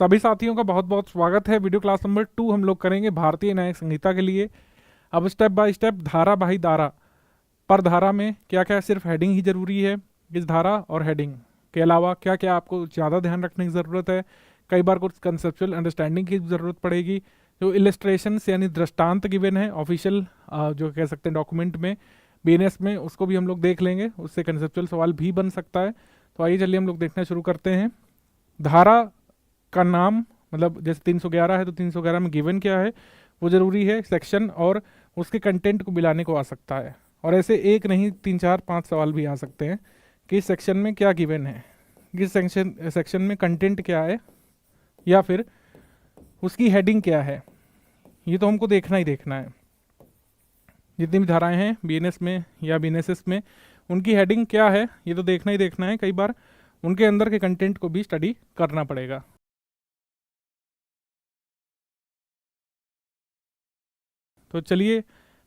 सभी साथियों का बहुत बहुत स्वागत है। वीडियो क्लास नंबर 2 हम लोग करेंगे भारतीय न्यायिक संहिता के लिए। अब स्टेप बाय स्टेप धारा बाई धारा, पर धारा में क्या क्या सिर्फ हेडिंग ही जरूरी है, इस धारा और हेडिंग के अलावा क्या क्या आपको ज़्यादा ध्यान रखने की ज़रूरत है। कई बार कुछ कंसेप्चुअल अंडरस्टैंडिंग की ज़रूरत पड़ेगी। जो इलस्ट्रेशंस यानी दृष्टांत गिवन है ऑफिशियल जो कह सकते हैं डॉक्यूमेंट में, बीएनएस में, उसको भी हम लोग देख लेंगे, उससे कंसेप्चुअल सवाल भी बन सकता है। तो आइए चलिए हम लोग देखना शुरू करते हैं। धारा का नाम मतलब जैसे 311 है तो 311 में गिवन क्या है वो जरूरी है, सेक्शन और उसके कंटेंट को मिलाने को आ सकता है। और ऐसे एक नहीं 3 4 5 सवाल भी आ सकते हैं कि इस सेक्शन में क्या गिवन है, किस सेक्शन में कंटेंट क्या है, या फिर उसकी हेडिंग क्या है। ये तो हमको देखना ही देखना है। जितनी भी धाराएं हैं बीएनएस में या बीएनएसएस में, उनकी हेडिंग क्या है ये तो देखना ही देखना है। कई बार उनके अंदर के कंटेंट को भी स्टडी करना पड़ेगा। तो चलिए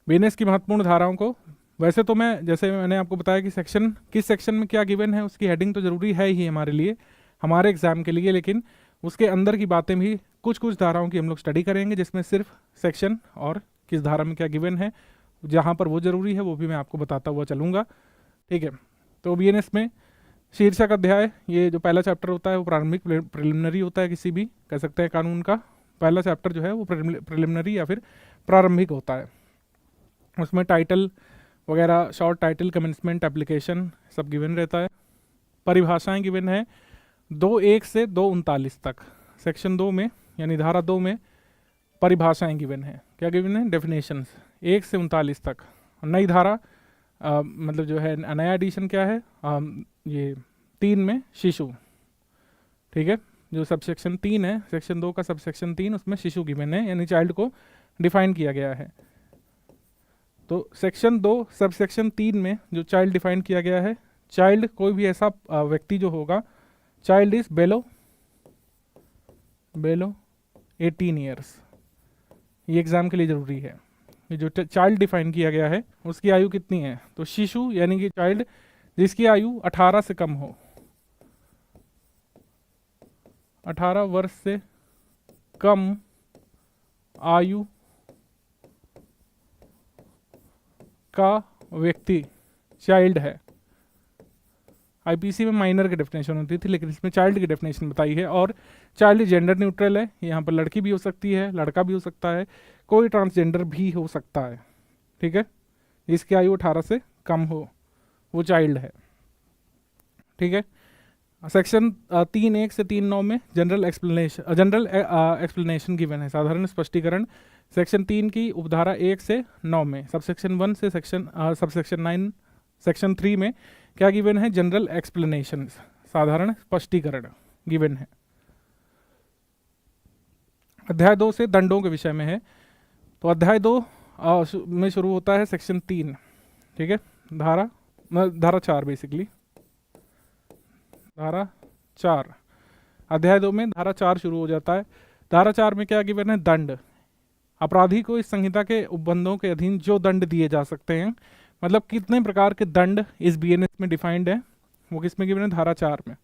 बीएनएस की महत्वपूर्ण धाराओं को, वैसे तो मैं जैसे मैंने आपको बताया कि सेक्शन किस सेक्शन में क्या गिवन है उसकी हेडिंग तो ज़रूरी है ही हमारे लिए, हमारे एग्जाम के लिए, लेकिन उसके अंदर की बातें भी कुछ कुछ धाराओं की हम लोग स्टडी करेंगे जिसमें सिर्फ सेक्शन और किस धारा में क्या गिवन है, जहाँ पर वो ज़रूरी है वो भी मैं आपको बताता हुआ चलूँगा। ठीक है, तो बीएनएस में शीर्षक अध्याय, ये जो पहला चैप्टर होता है वो प्रारंभिक प्रिलिमिनरी होता है, किसी भी कह सकते हैं कानून का पहला चैप्टर जो है वो प्रिलिमिनरी या फिर प्रारंभिक होता है। उसमें टाइटल वगैरह, शॉर्ट टाइटल, कमेंसमेंट, एप्लीकेशन सब गिवन रहता है। परिभाषाएं गिवन है 2.1 से 2.39 तक। सेक्शन 2 में यानी धारा 2 में परिभाषाएं गिवन है। क्या गिवन है? डेफिनेशंस 1 से 39 तक। नई धारा मतलब जो है नया एडिशन क्या है, ये 3 में शिशु। ठीक है, जो सबसेक्शन 3 है सेक्शन 2 का सबसेक्शन 3, उसमें शिशु गिवन है यानी चाइल्ड को डिफाइन किया गया है। तो सेक्शन 2 सबसेक्शन 3 में जो चाइल्ड डिफाइन किया गया है, चाइल्ड कोई भी ऐसा व्यक्ति जो होगा, चाइल्ड इज बेलो 18 ईयर्स। ये एग्जाम के लिए जरूरी है। ये जो चाइल्ड डिफाइन किया गया है उसकी आयु कितनी है, तो शिशु यानी कि चाइल्ड जिसकी आयु 18 से कम हो, 18 वर्ष से कम आयु का व्यक्ति चाइल्ड है। आईपीसी में माइनर की डेफिनेशन होती थी, लेकिन इसमें चाइल्ड की डेफिनेशन बताई है। और चाइल्ड जेंडर न्यूट्रल है, यहाँ पर लड़की भी हो सकती है, लड़का भी हो सकता है, कोई ट्रांसजेंडर भी हो सकता है। ठीक है, जिसकी आयु 18 से कम हो वो चाइल्ड है। ठीक है, सेक्शन 3.1 से 3.9 में जनरल एक्सप्लेनेशन गिवन है, साधारण स्पष्टीकरण। सेक्शन 3 की उपधारा 1 से 9 में, सबसेक्शन 1 से सबसेक्शन 9, सेक्शन 3 में क्या गिवन है? जनरल एक्सप्लेनेशन, साधारण स्पष्टीकरण गिवन है। अध्याय 2 से दंडों के विषय में है। तो अध्याय 2 में शुरू होता है सेक्शन 3। ठीक है, धारा 4 बेसिकली, धारा 4। अध्याय 2 में धारा 4 शुरू हो जाता है। धारा 4 में क्या गिवन है? दंड। अपराधी को इस संहिता के उपबंधों के अधीन जो दंड दिए जा सकते हैं, मतलब कितने प्रकार के दंड इस बीएनएस में डिफाइंड है, वो किसमें गिवन है? धारा 4 में।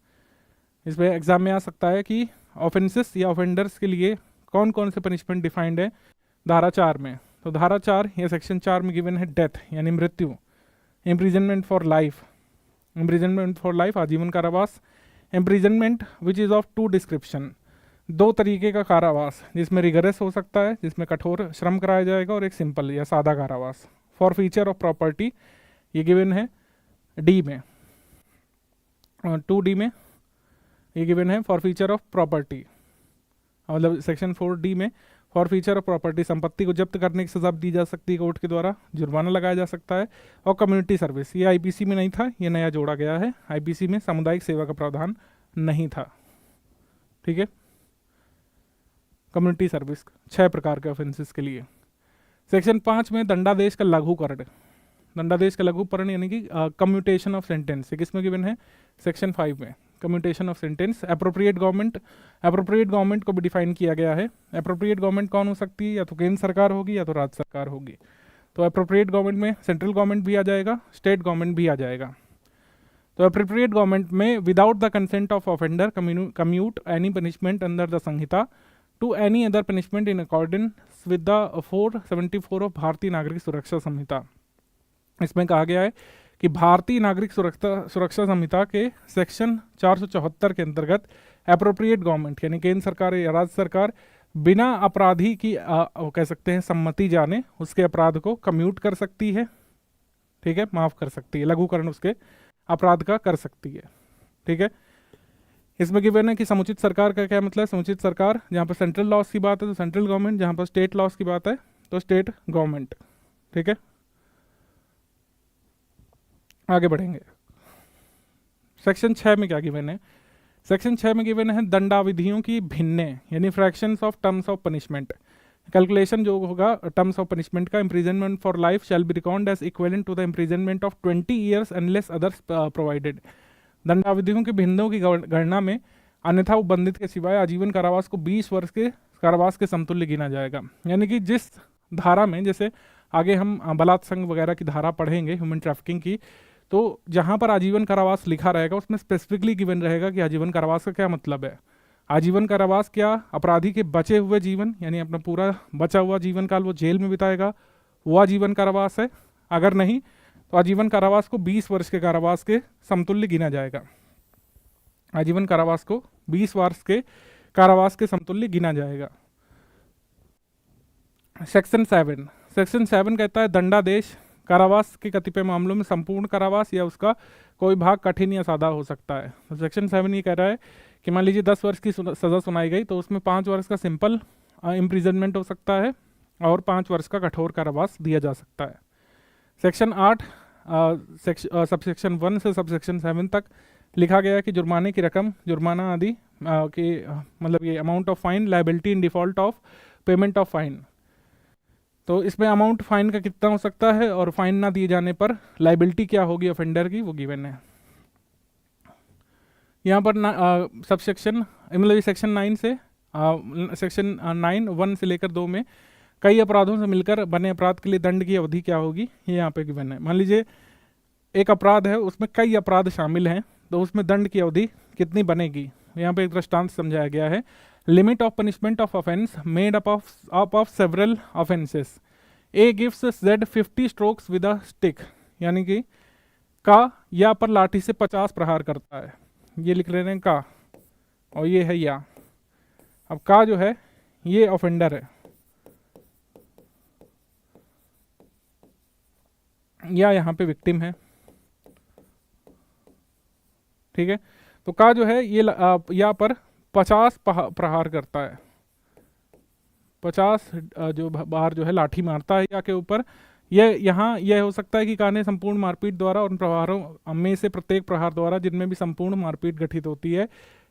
इस पर एग्जाम में आ सकता है कि ऑफेंसेस या ऑफेंडर्स के लिए कौन कौन से पनिशमेंट डिफाइंड है धारा 4 में। तो धारा 4 या सेक्शन 4 में गिवन है डेथ यानी मृत्यु, इम्प्रिजनमेंट फॉर लाइफ, आजीवन कारावास, imprisonment which is of 2 description, 2 तरीके का कारावास, जिसमें रिगरस हो सकता है, जिसमें कठोर श्रम कराया जाएगा, और एक सिंपल या सादा कारावास। फॉर फीचर ऑफ प्रॉपर्टी ये गिवन है डी में, 2D में ये गिवन है फॉर फीचर ऑफ प्रॉपर्टी, मतलब सेक्शन 4D में फॉर फीचर ऑफ प्रॉपर्टी, संपत्ति को जब्त करने की सजा दी जा सकती है कोर्ट के द्वारा, जुर्माना लगाया जा सकता है। और कम्युनिटी सर्विस, ये आईपीसी में नहीं था, ये नया जोड़ा गया है। आईपीसी में सामुदायिक सेवा का प्रावधान नहीं था। ठीक है, कम्युनिटी सर्विस 6 प्रकार के ऑफेंसेस के लिए। सेक्शन 5 में दंडादेश का लघुकरण, दंडादेश का लघुकरण यानी कि कम्यूटेशन ऑफ सेंटेंस, किसमें गिवन है? सेक्शन 5 में, commutation of sentence. Appropriate government को भी डिफाइन किया गया है। अप्रोप्रिएट गवर्नमेंट कौन हो सकती है? या तो केंद्र सरकार होगी या तो राज्य सरकार होगी। तो अप्रोप्रिएट गवर्नमेंट में सेंट्रल गवर्नमेंट भी आ जाएगा, स्टेट गवर्नमेंट भी आ जाएगा। तो अप्रोप्रिएट गवर्नमेंट में without the consent of offender commute any punishment under the Sanhita to any other punishment in accordance with the 474 of Bharatiya Nagarik सुरक्षा संहिता। इसमें कहा गया है कि भारतीय नागरिक सुरक्षा संहिता के सेक्शन 474 के अंतर्गत अप्रोप्रिएट गवर्नमेंट यानी केंद्र सरकार या राज्य सरकार बिना अपराधी की कह सकते हैं सम्मति जाने उसके अपराध को कम्यूट कर सकती है, ठीक है, माफ कर सकती है, लघुकरण उसके अपराध का कर सकती है, ठीक है। इसमें गिवन है कि समुचित सरकार का क्या मतलब है। समुचित सरकार, जहाँ पर सेंट्रल लॉस की बात है तो सेंट्रल गवर्नमेंट, जहाँ पर स्टेट लॉस की बात है तो स्टेट गवर्नमेंट, ठीक है। आगे बढ़ेंगे। सेक्शन 6 में क्या गिवन है। सेक्शन 6 में गिवन है दंडाविधियों की भिन्न यानी fractions of terms of punishment. Calculation जो होगा टर्म्स ऑफ पनिशमेंट का, imprisonment for life shall be recorded as equivalent to the imprisonment of 20 years unless others provided. दंडाविधियों के भिन्नों की गणना में अन्यथा उपबंधित के सिवाय आजीवन कारावास को 20 वर्ष के कारावास के समतुल्य गिना जाएगा। यानी कि जिस धारा में, जैसे आगे हम बलात्संग वगैरह की धारा पढ़ेंगे ह्यूमन ट्रैफिकिंग की, तो जहाँ पर आजीवन कारावास लिखा रहेगा उसमें स्पेसिफिकली गिवन रहेगा कि आजीवन कारावास का क्या मतलब है। आजीवन कारावास क्या अपराधी के बचे हुए जीवन यानी अपना पूरा बचा हुआ जीवन काल वो जेल में बिताएगा, वो आजीवन कारावास है। अगर नहीं तो आजीवन कारावास को 20 वर्ष के कारावास के समतुल्य गिना जाएगा। आजीवन कारावास को 20 वर्ष के कारावास के समतुल्य गिना जाएगा। सेक्शन 7 कहता है दंडादेश कारावास के कतिपय मामलों में संपूर्ण कारावास या उसका कोई भाग कठिन या सादा हो सकता है। तो सेक्शन 7 ये कह रहा है कि मान लीजिए 10 वर्ष की सज़ा सुनाई गई तो उसमें 5 वर्ष का सिंपल इम्प्रिजनमेंट हो सकता है और 5 वर्ष का कठोर कारावास दिया जा सकता है। सेक्शन 8 सबसेक्शन 1 से सबसेक्शन 7 तक लिखा गया है कि जुर्माने की रकम, जुर्माना आदि के मतलब ये amount of fine, liability in default of payment of fine. तो इसमें अमाउंट फाइन का कितना हो सकता है और फाइन ना दिए जाने पर लायबिलिटी क्या होगी ऑफेंडर की, वो गिवन है। यहाँ पर सबसेक्शन मतलब सेक्शन 9 से सेक्शन 9 1 से लेकर 2 में कई अपराधों से मिलकर बने अपराध के लिए दंड की अवधि क्या होगी, ये यहाँ पे गिवन है। मान लीजिए एक अपराध है उसमें कई अपराध शामिल हैं तो उसमें दंड की अवधि कितनी बनेगी, यहाँ पे एक दृष्टांत समझाया गया है। Limit of punishment of offence made up of several offences, A gives Z 50 strokes with a stick, यानी कि का या पर लाठी से 50 प्रहार करता है, ये लिख ले रहे हैं का, और ये है या। अब का जो है ये ऑफेंडर है, या यहाँ पे विक्टिम है, ठीक है। तो का जो है ये या पर 50 प्रहार करता है, 50 जो बाहर जो है लाठी मारता है या के ऊपर। यहाँ यह हो सकता है कि का ने संपूर्ण मारपीट द्वारा उन प्रहारों में से प्रत्येक प्रहार द्वारा जिनमें भी संपूर्ण मारपीट गठित होती है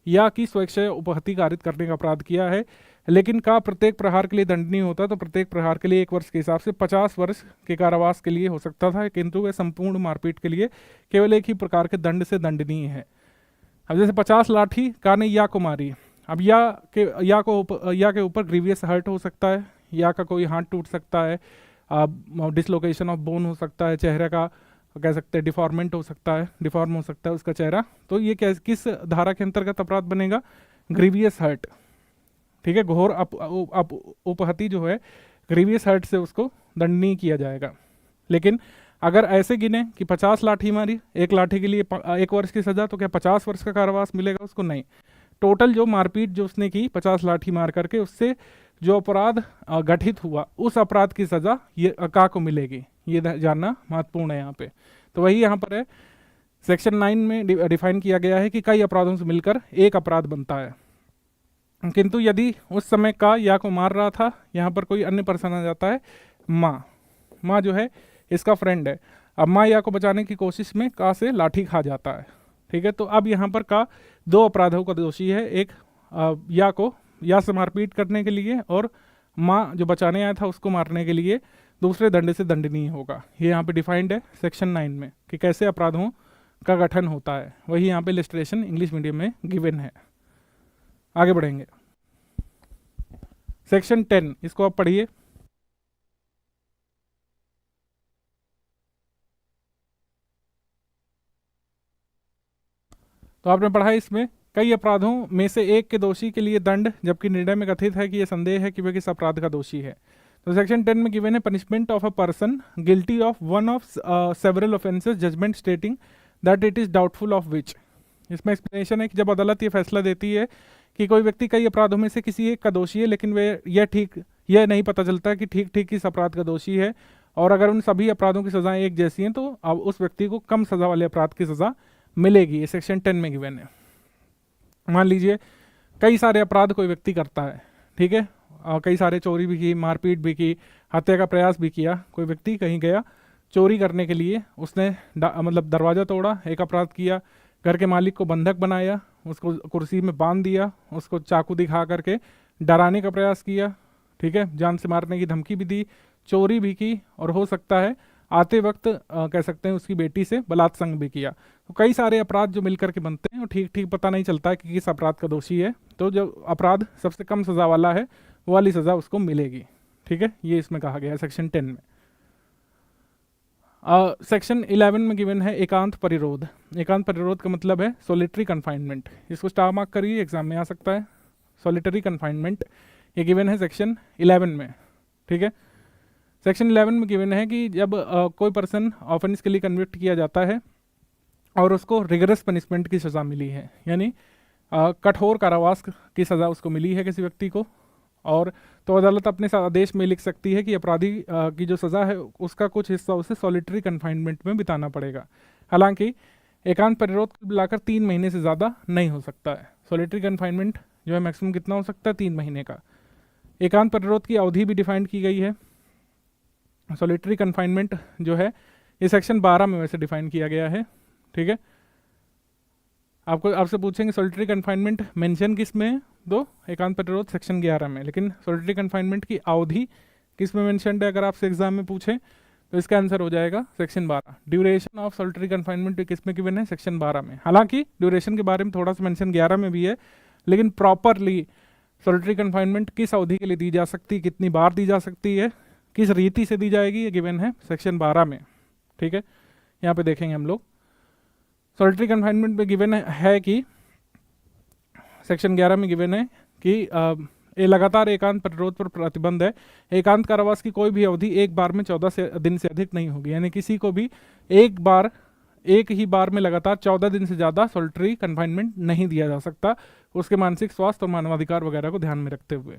या कि स्वेच्छा उपहति कारित करने का अपराध किया है। लेकिन का प्रत्येक प्रहार के लिए दंडनीय होता तो प्रत्येक प्रहार के लिए 1 वर्ष के हिसाब से 50 वर्ष के कारावास के लिए हो सकता था, किंतु वह संपूर्ण मारपीट के लिए केवल एक ही प्रकार के दंड से दंडनीय है। अब जैसे 50 लाठी का ने या को मारी, अब या के ऊपर ग्रीवियस हर्ट हो सकता है, या का कोई हाथ टूट सकता है, डिसलोकेशन ऑफ बोन हो सकता है, चेहरे का कह सकते हैं डिफॉर्मेंट हो सकता है, डिफॉर्म हो सकता है उसका चेहरा। तो ये किस धारा के अंतर्गत अपराध बनेगा, ग्रीवियस हर्ट, ठीक है। घोर उपहति जो है ग्रीवियस हर्ट से उसको दंडनीय किया जाएगा। लेकिन अगर ऐसे गिने कि 50 लाठी मारी, एक लाठी के लिए 1 वर्ष की सजा, तो क्या 50 वर्ष का कारावास मिलेगा उसको? नहीं, टोटल जो मारपीट जो उसने की 50 लाठी मार करके उससे जो अपराध गठित हुआ उस अपराध की सजा ये का को मिलेगी, ये जानना महत्वपूर्ण है यहाँ पे। तो वही यहाँ पर है, सेक्शन 9 में डिफाइन किया गया है कि कई अपराधों से मिलकर एक अपराध बनता है। किंतु यदि उस समय का या को मार रहा था, यहाँ पर कोई अन्य पर्सन आ जाता है, माँ जो है इसका फ्रेंड है, अब माँ या को बचाने की कोशिश में का से लाठी खा जाता है, ठीक है। तो अब यहाँ पर का 2 अपराधों का दोषी है, एक या से मारपीट करने के लिए और माँ जो बचाने आया था उसको मारने के लिए दूसरे दंड से दंडनीय होगा। ये यहाँ पे डिफाइंड है सेक्शन 9 में कि कैसे अपराधों का गठन होता है, वही यहाँ पे इलस्ट्रेशन इंग्लिश मीडियम में गिवन है। आगे बढ़ेंगे, सेक्शन 10 इसको आप पढ़िए। तो आपने पढ़ा है इसमें कई अपराधों में से एक के दोषी के लिए दंड, जबकि निर्णय में कथित है कि यह संदेह है कि वह किस अपराध का दोषी है। तो सेक्शन 10 में गिवन है punishment of a person guilty of one of several offences judgment stating that it is doubtful of which. इसमें एक्सप्लेनेशन है कि जब अदालत ये फैसला देती है कि कोई व्यक्ति कई अपराधों में से किसी एक का दोषी है, लेकिन वे यह नहीं पता चलता कि ठीक ठीक किस अपराध का दोषी है, और अगर उन सभी अपराधों की सजाएं एक जैसी हैं तो अब उस व्यक्ति को कम सजा वाले अपराध की सजा मिलेगी। ये सेक्शन 10 में गिवन है। मान लीजिए कई सारे अपराध कोई व्यक्ति करता है, ठीक है, और कई सारे चोरी भी की, मारपीट भी की, हत्या का प्रयास भी किया। कोई व्यक्ति कहीं गया चोरी करने के लिए, उसने मतलब दरवाज़ा तोड़ा, एक अपराध किया, घर के मालिक को बंधक बनाया, उसको कुर्सी में बांध दिया, उसको चाकू दिखा करके डराने का प्रयास किया, ठीक है, जान से मारने की धमकी भी दी, चोरी भी की, और हो सकता है आते वक्त कह सकते हैं उसकी बेटी से बलात्संग भी किया। तो कई सारे अपराध जो मिलकर के बनते हैं और ठीक ठीक पता नहीं चलता है कि किस अपराध का दोषी है। तो जो अपराध सबसे कम सजा वाला है वो वाली सजा उसको मिलेगी, ठीक है, ये इसमें कहा गया है सेक्शन 10 में। सेक्शन 11 में गिवन है एकांत परिरोध। एकांत परिरोध का मतलब है सोलिटरी कन्फाइनमेंट। इसको स्टार मार्क करिए, एग्जाम में आ सकता है। सोलिटरी कन्फाइनमेंट ये गिवन है सेक्शन 11 में, ठीक है। सेक्शन 11 में गिवन है कि जब कोई पर्सन ऑफेंस के लिए कन्विक्ट किया जाता है और उसको रिगरस पनिशमेंट की सज़ा मिली है, यानी कठोर कारावास की सज़ा उसको मिली है किसी व्यक्ति को, और तो अदालत अपने आदेश में लिख सकती है कि अपराधी की जो सज़ा है उसका कुछ हिस्सा उसे सॉलिटरी कन्फाइनमेंट में बिताना पड़ेगा। हालांकि एकांत परिरोध बुलाकर 3 महीने से ज़्यादा नहीं हो सकता है। सॉलिटरी कन्फाइनमेंट जो है मैक्सिमम कितना हो सकता है, 3 महीने का। एकांत परिरोध की अवधि भी डिफाइंड की गई है। सॉलिटरी कन्फाइनमेंट जो है ये सेक्शन 12 में वैसे डिफाइन किया गया है, ठीक है। आपसे पूछेंगे सॉलिटरी कन्फाइनमेंट मेंशन किस में है, तो एकांत परिरोध सेक्शन 11 में, लेकिन सॉलिटरी कन्फाइनमेंट की अवधि किस में मेंशनड है अगर आपसे एग्जाम में पूछे तो इसका आंसर हो जाएगा section 12। Duration of solitary confinement किस में गिवन है, सेक्शन 12 में। हालांकि ड्यूरेशन के बारे में थोड़ा सा मेंशन 11 में भी है, लेकिन प्रॉपरली सॉलिटरी कन्फाइनमेंट किस अवधि के लिए दी जा सकती है, कितनी बार दी जा सकती है, किस रीति से दी जाएगी, ये गिवन है सेक्शन 12 में, ठीक है। यहाँ पे देखेंगे हम लोग सॉलिटरी कन्फाइनमेंट में गिवन है कि सेक्शन 11 में गिवन है कि ये लगातार एकांत परिरोध पर प्रतिबंध है। एकांत कारावास की कोई भी अवधि एक बार में 14 दिन से अधिक नहीं होगी, यानी किसी को भी एक ही बार में लगातार 14 दिन से ज़्यादा सॉलिटरी कन्फाइनमेंट नहीं दिया जा सकता, उसके मानसिक स्वास्थ्य और मानवाधिकार वगैरह को ध्यान में रखते हुए।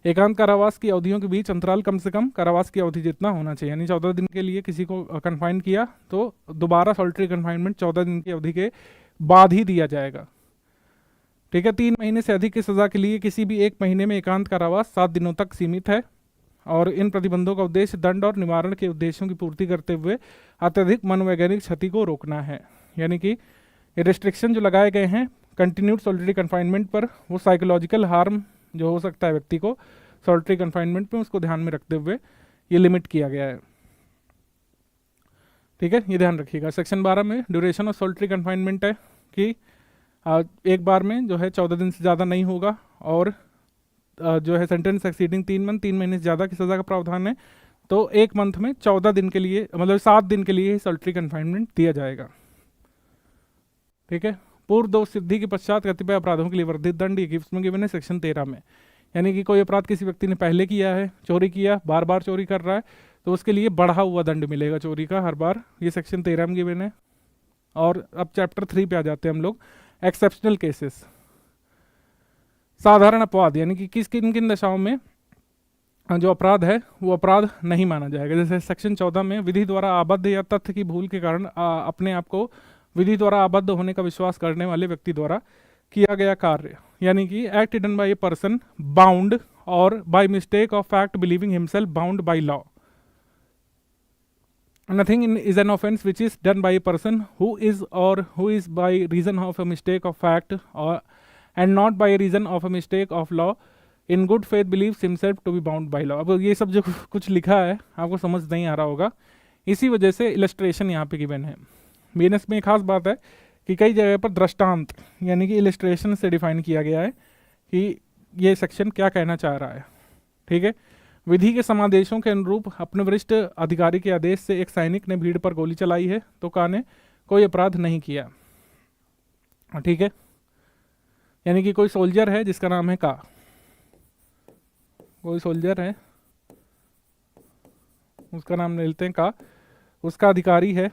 एकांत कारावास की अवधियों के बीच अंतराल कम से कम कारावास की अवधि जितना होना चाहिए, यानी 14 दिन के लिए किसी को कन्फाइन किया तो दोबारा सॉलिटरी कन्फाइनमेंट 14 दिन की अवधि के बाद ही दिया जाएगा, ठीक है। 3 महीने से अधिक की सजा के लिए किसी भी एक महीने में एकांत कारावास 7 दिनों तक सीमित है, और इन प्रतिबंधों का उद्देश्य दंड और निवारण के उद्देश्यों की पूर्ति करते हुए अत्यधिक मनोवैज्ञानिक क्षति को रोकना है। यानी कि ये रिस्ट्रिक्शन जो लगाए गए हैं कंटिन्यूड सॉलिटरी कन्फाइनमेंट पर, वो साइकोलॉजिकल हार्म जो हो सकता है व्यक्ति को सॉलिटरी कन्फाइनमेंट में, उसको ध्यान में रखते हुए ये लिमिट किया गया है, ठीक है, ये ध्यान रखिएगा। सेक्शन 12 में ड्यूरेशन ऑफ सॉलिटरी कन्फाइनमेंट है कि एक बार में जो है 14 दिन से ज़्यादा नहीं होगा, और जो है सेंटेंस एक्सीडिंग 3 मंथ 3 महीने से ज़्यादा की सज़ा का प्रावधान है, तो एक मंथ में 14 दिन के लिए मतलब 7 दिन के लिए ही सॉलिटरी कन्फाइनमेंट दिया जाएगा, ठीक है। पूर्व दोष सिद्धि के पश्चात कतिपय अपराधों के लिए वर्धित दंड ये गिफ्ट में गिवन है सेक्शन 13 में। यानी कि कोई अपराध किसी व्यक्ति ने पहले किया है, चोरी किया, बार बार चोरी कर रहा है, तो उसके लिए बढ़ा हुआ दंड मिलेगा चोरी का हर बार, ये सेक्शन 13 में गिवन है। और अब चैप्टर 3 पे आ जाते हैं हम लोग, एक्सेप्शनल केसेस। साधारण अपवाद, यानी कि किन किन दशाओं में जो अपराध है वो अपराध नहीं माना जाएगा। जैसे सेक्शन 14 में विधि द्वारा आबद्ध या तथ्य की भूल के कारण अपने आप को विधि द्वारा आबद्ध होने का विश्वास करने वाले व्यक्ति द्वारा किया गया कार्य, यानी कि act done by a person bound और by mistake of fact believing himself bound by law. Nothing is an offense which is done by a person who is by reason of a mistake of fact and not by reason of a mistake of law in good faith believes himself to be bound by law। अब ये सब जो कुछ लिखा है आपको समझ नहीं आ रहा होगा, इसी वजह से इलस्ट्रेशन यहाँ पे गिवन है। बीएनएस में एक खास बात है कि कई जगह पर दृष्टांत यानी कि इलस्ट्रेशन से डिफाइन किया गया है कि ये सेक्शन क्या कहना चाह रहा है, ठीक है। विधि के समादेशों के अनुरूप अपने वरिष्ठ अधिकारी के आदेश से एक सैनिक ने भीड़ पर गोली चलाई है तो का ने कोई अपराध नहीं किया। ठीक है, यानी कि कोई सोल्जर है जिसका नाम है का, कोई सोल्जर है उसका नाम लेते हैं का, उसका अधिकारी है,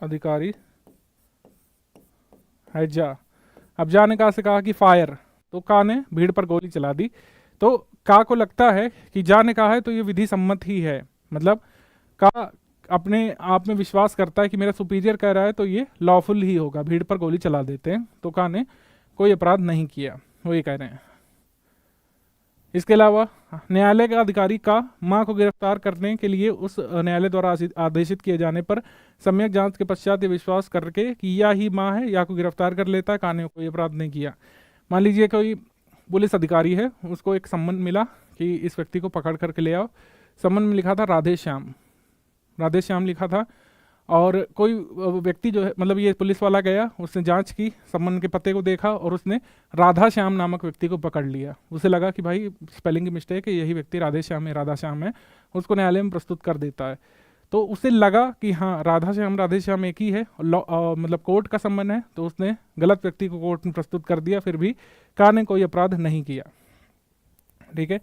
अधिकारी है जा। अब जा ने का से कहा कि फायर, तो का ने भीड़ पर गोली चला दी। तो का को लगता है कि जा ने कहा है तो ये विधि सम्मत ही है, मतलब का अपने आप में विश्वास करता है कि मेरा सुपीरियर कह रहा है तो ये लॉफुल ही होगा, भीड़ पर गोली चला देते हैं। तो का ने कोई अपराध नहीं किया, वो ये कह रहे हैं। इसके अलावा न्यायालय का अधिकारी का मां को गिरफ्तार करने के लिए उस न्यायालय द्वारा आदेशित किए जाने पर सम्यक जांच के पश्चात ये विश्वास करके कि या ही मां है या को गिरफ्तार कर लेता है, का ने कोई अपराध नहीं किया। मान लीजिए कोई पुलिस अधिकारी है, उसको एक सम्मन मिला कि इस व्यक्ति को पकड़ करके ले आओ। सम्मन में लिखा था राधे श्याम, राधे श्याम लिखा था, और कोई व्यक्ति जो है, मतलब ये पुलिस वाला गया, उसने जांच की, सम्मन के पते को देखा और उसने राधा श्याम नामक व्यक्ति को पकड़ लिया। उसे लगा कि भाई स्पेलिंग की मिस्टेक है, यही व्यक्ति राधे श्याम है, राधा श्याम है, उसको न्यायालय में प्रस्तुत कर देता है। तो उसे लगा कि हाँ राधा श्याम एक ही है, मतलब कोर्ट का सम्मन है, तो उसने गलत व्यक्ति को कोर्ट में प्रस्तुत कर दिया। फिर भी का ने कोई अपराध नहीं किया, ठीक है,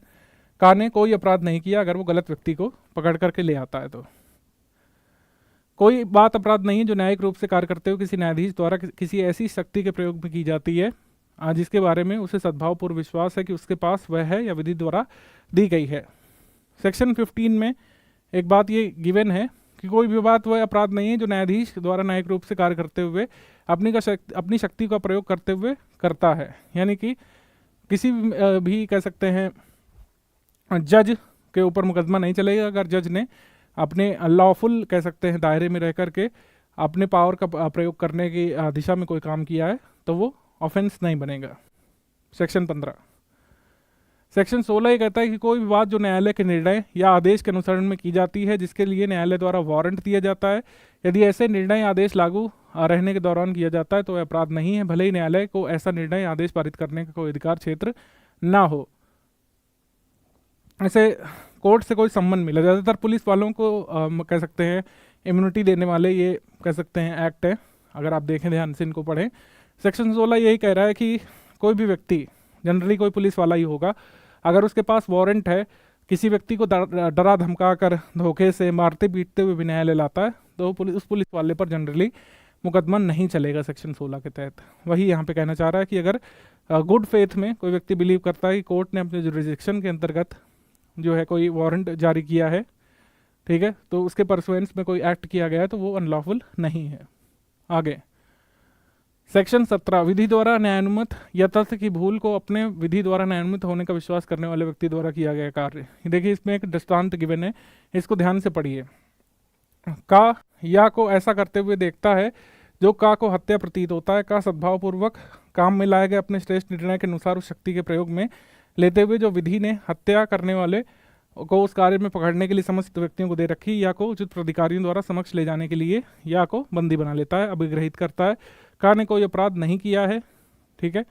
का ने कोई अपराध नहीं किया अगर वो गलत व्यक्ति को पकड़ करके ले आता है। तो कोई बात अपराध नहीं है जो न्यायिक रूप से कार्य करते हुए किसी न्यायाधीश द्वारा किसी ऐसी शक्ति के प्रयोग में की जाती है जिसके बारे में उसे सद्भावपूर्व विश्वास है कि उसके पास वह है या विधि द्वारा दी गई है। सेक्शन 15 में एक बात ये गिवन है कि कोई भी बात वह अपराध नहीं है जो न्यायाधीश द्वारा न्यायिक रूप से कार्य करते हुए अपनी शक्ति का प्रयोग करते हुए करता है। यानी कि किसी भी कह सकते हैं जज के ऊपर मुकदमा नहीं चलेगा अगर जज ने अपने लॉफुल कह सकते हैं दायरे में रह करके अपने पावर का प्रयोग करने की दिशा में कोई काम किया है, तो वो ऑफेंस नहीं बनेगा। सेक्शन 15, सेक्शन 16 ये कहता है कि कोई भी बात जो न्यायालय के निर्णय या आदेश के अनुसरण में की जाती है जिसके लिए न्यायालय द्वारा वारंट दिया जाता है, यदि ऐसे निर्णय आदेश लागू रहने के दौरान किया जाता है तो अपराध नहीं है, भले ही न्यायालय को ऐसा निर्णय आदेश पारित करने का कोई अधिकार क्षेत्र ना हो। ऐसे कोर्ट से कोई सम्मन मिला, ज़्यादातर पुलिस वालों को कह सकते हैं इम्यूनिटी देने वाले ये कह सकते हैं एक्ट है, अगर आप देखें ध्यान से इनको पढ़ें। सेक्शन 16 यही कह रहा है कि कोई भी व्यक्ति, जनरली कोई पुलिस वाला ही होगा, अगर उसके पास वारंट है, किसी व्यक्ति को डरा धमका कर धोखे से मारते पीटते हुए भी न्यायालय लाता है, तो उस पुलिस वाले पर जनरली मुकदमा नहीं चलेगा सेक्शन 16 के तहत। वही यहाँ पे कहना चाह रहा है कि अगर गुड फेथ में कोई व्यक्ति बिलीव करता है कि कोर्ट ने अपने जुरिडिक्शन के अंतर्गत जो है कोई वारंट जारी किया है, ठीक है, तो उसके परसुएंस में कोई एक्ट किया गया है तो वो अनलॉफुल नहीं है। आगे सेक्शन 17, विधि द्वारा न्यायानुमत या तथ्य की भूल को अपने विधि द्वारा न्यायानुमत होने का विश्वास करने वाले व्यक्ति द्वारा किया गया कार्य। देखिए इसमें एक दृष्टांत गिवन है, इसको ध्यान से पढ़िए। का या को ऐसा करते हुए देखता है जो का को हत्या प्रतीत होता है, का सद्भावपूर्वक काम में लाए गए अपने श्रेष्ठ निर्णय के अनुसार उस शक्ति के प्रयोग में लेते हुए जो विधि ने हत्या करने वाले को उस कार्य में पकड़ने के लिए समस्त व्यक्तियों को दे रखी, या को उचित प्राधिकारियों द्वारा समक्ष ले जाने के लिए या को बंदी बना लेता है, अभिग्रहित करता है। का ने कोई अपराध नहीं किया है, ठीक है,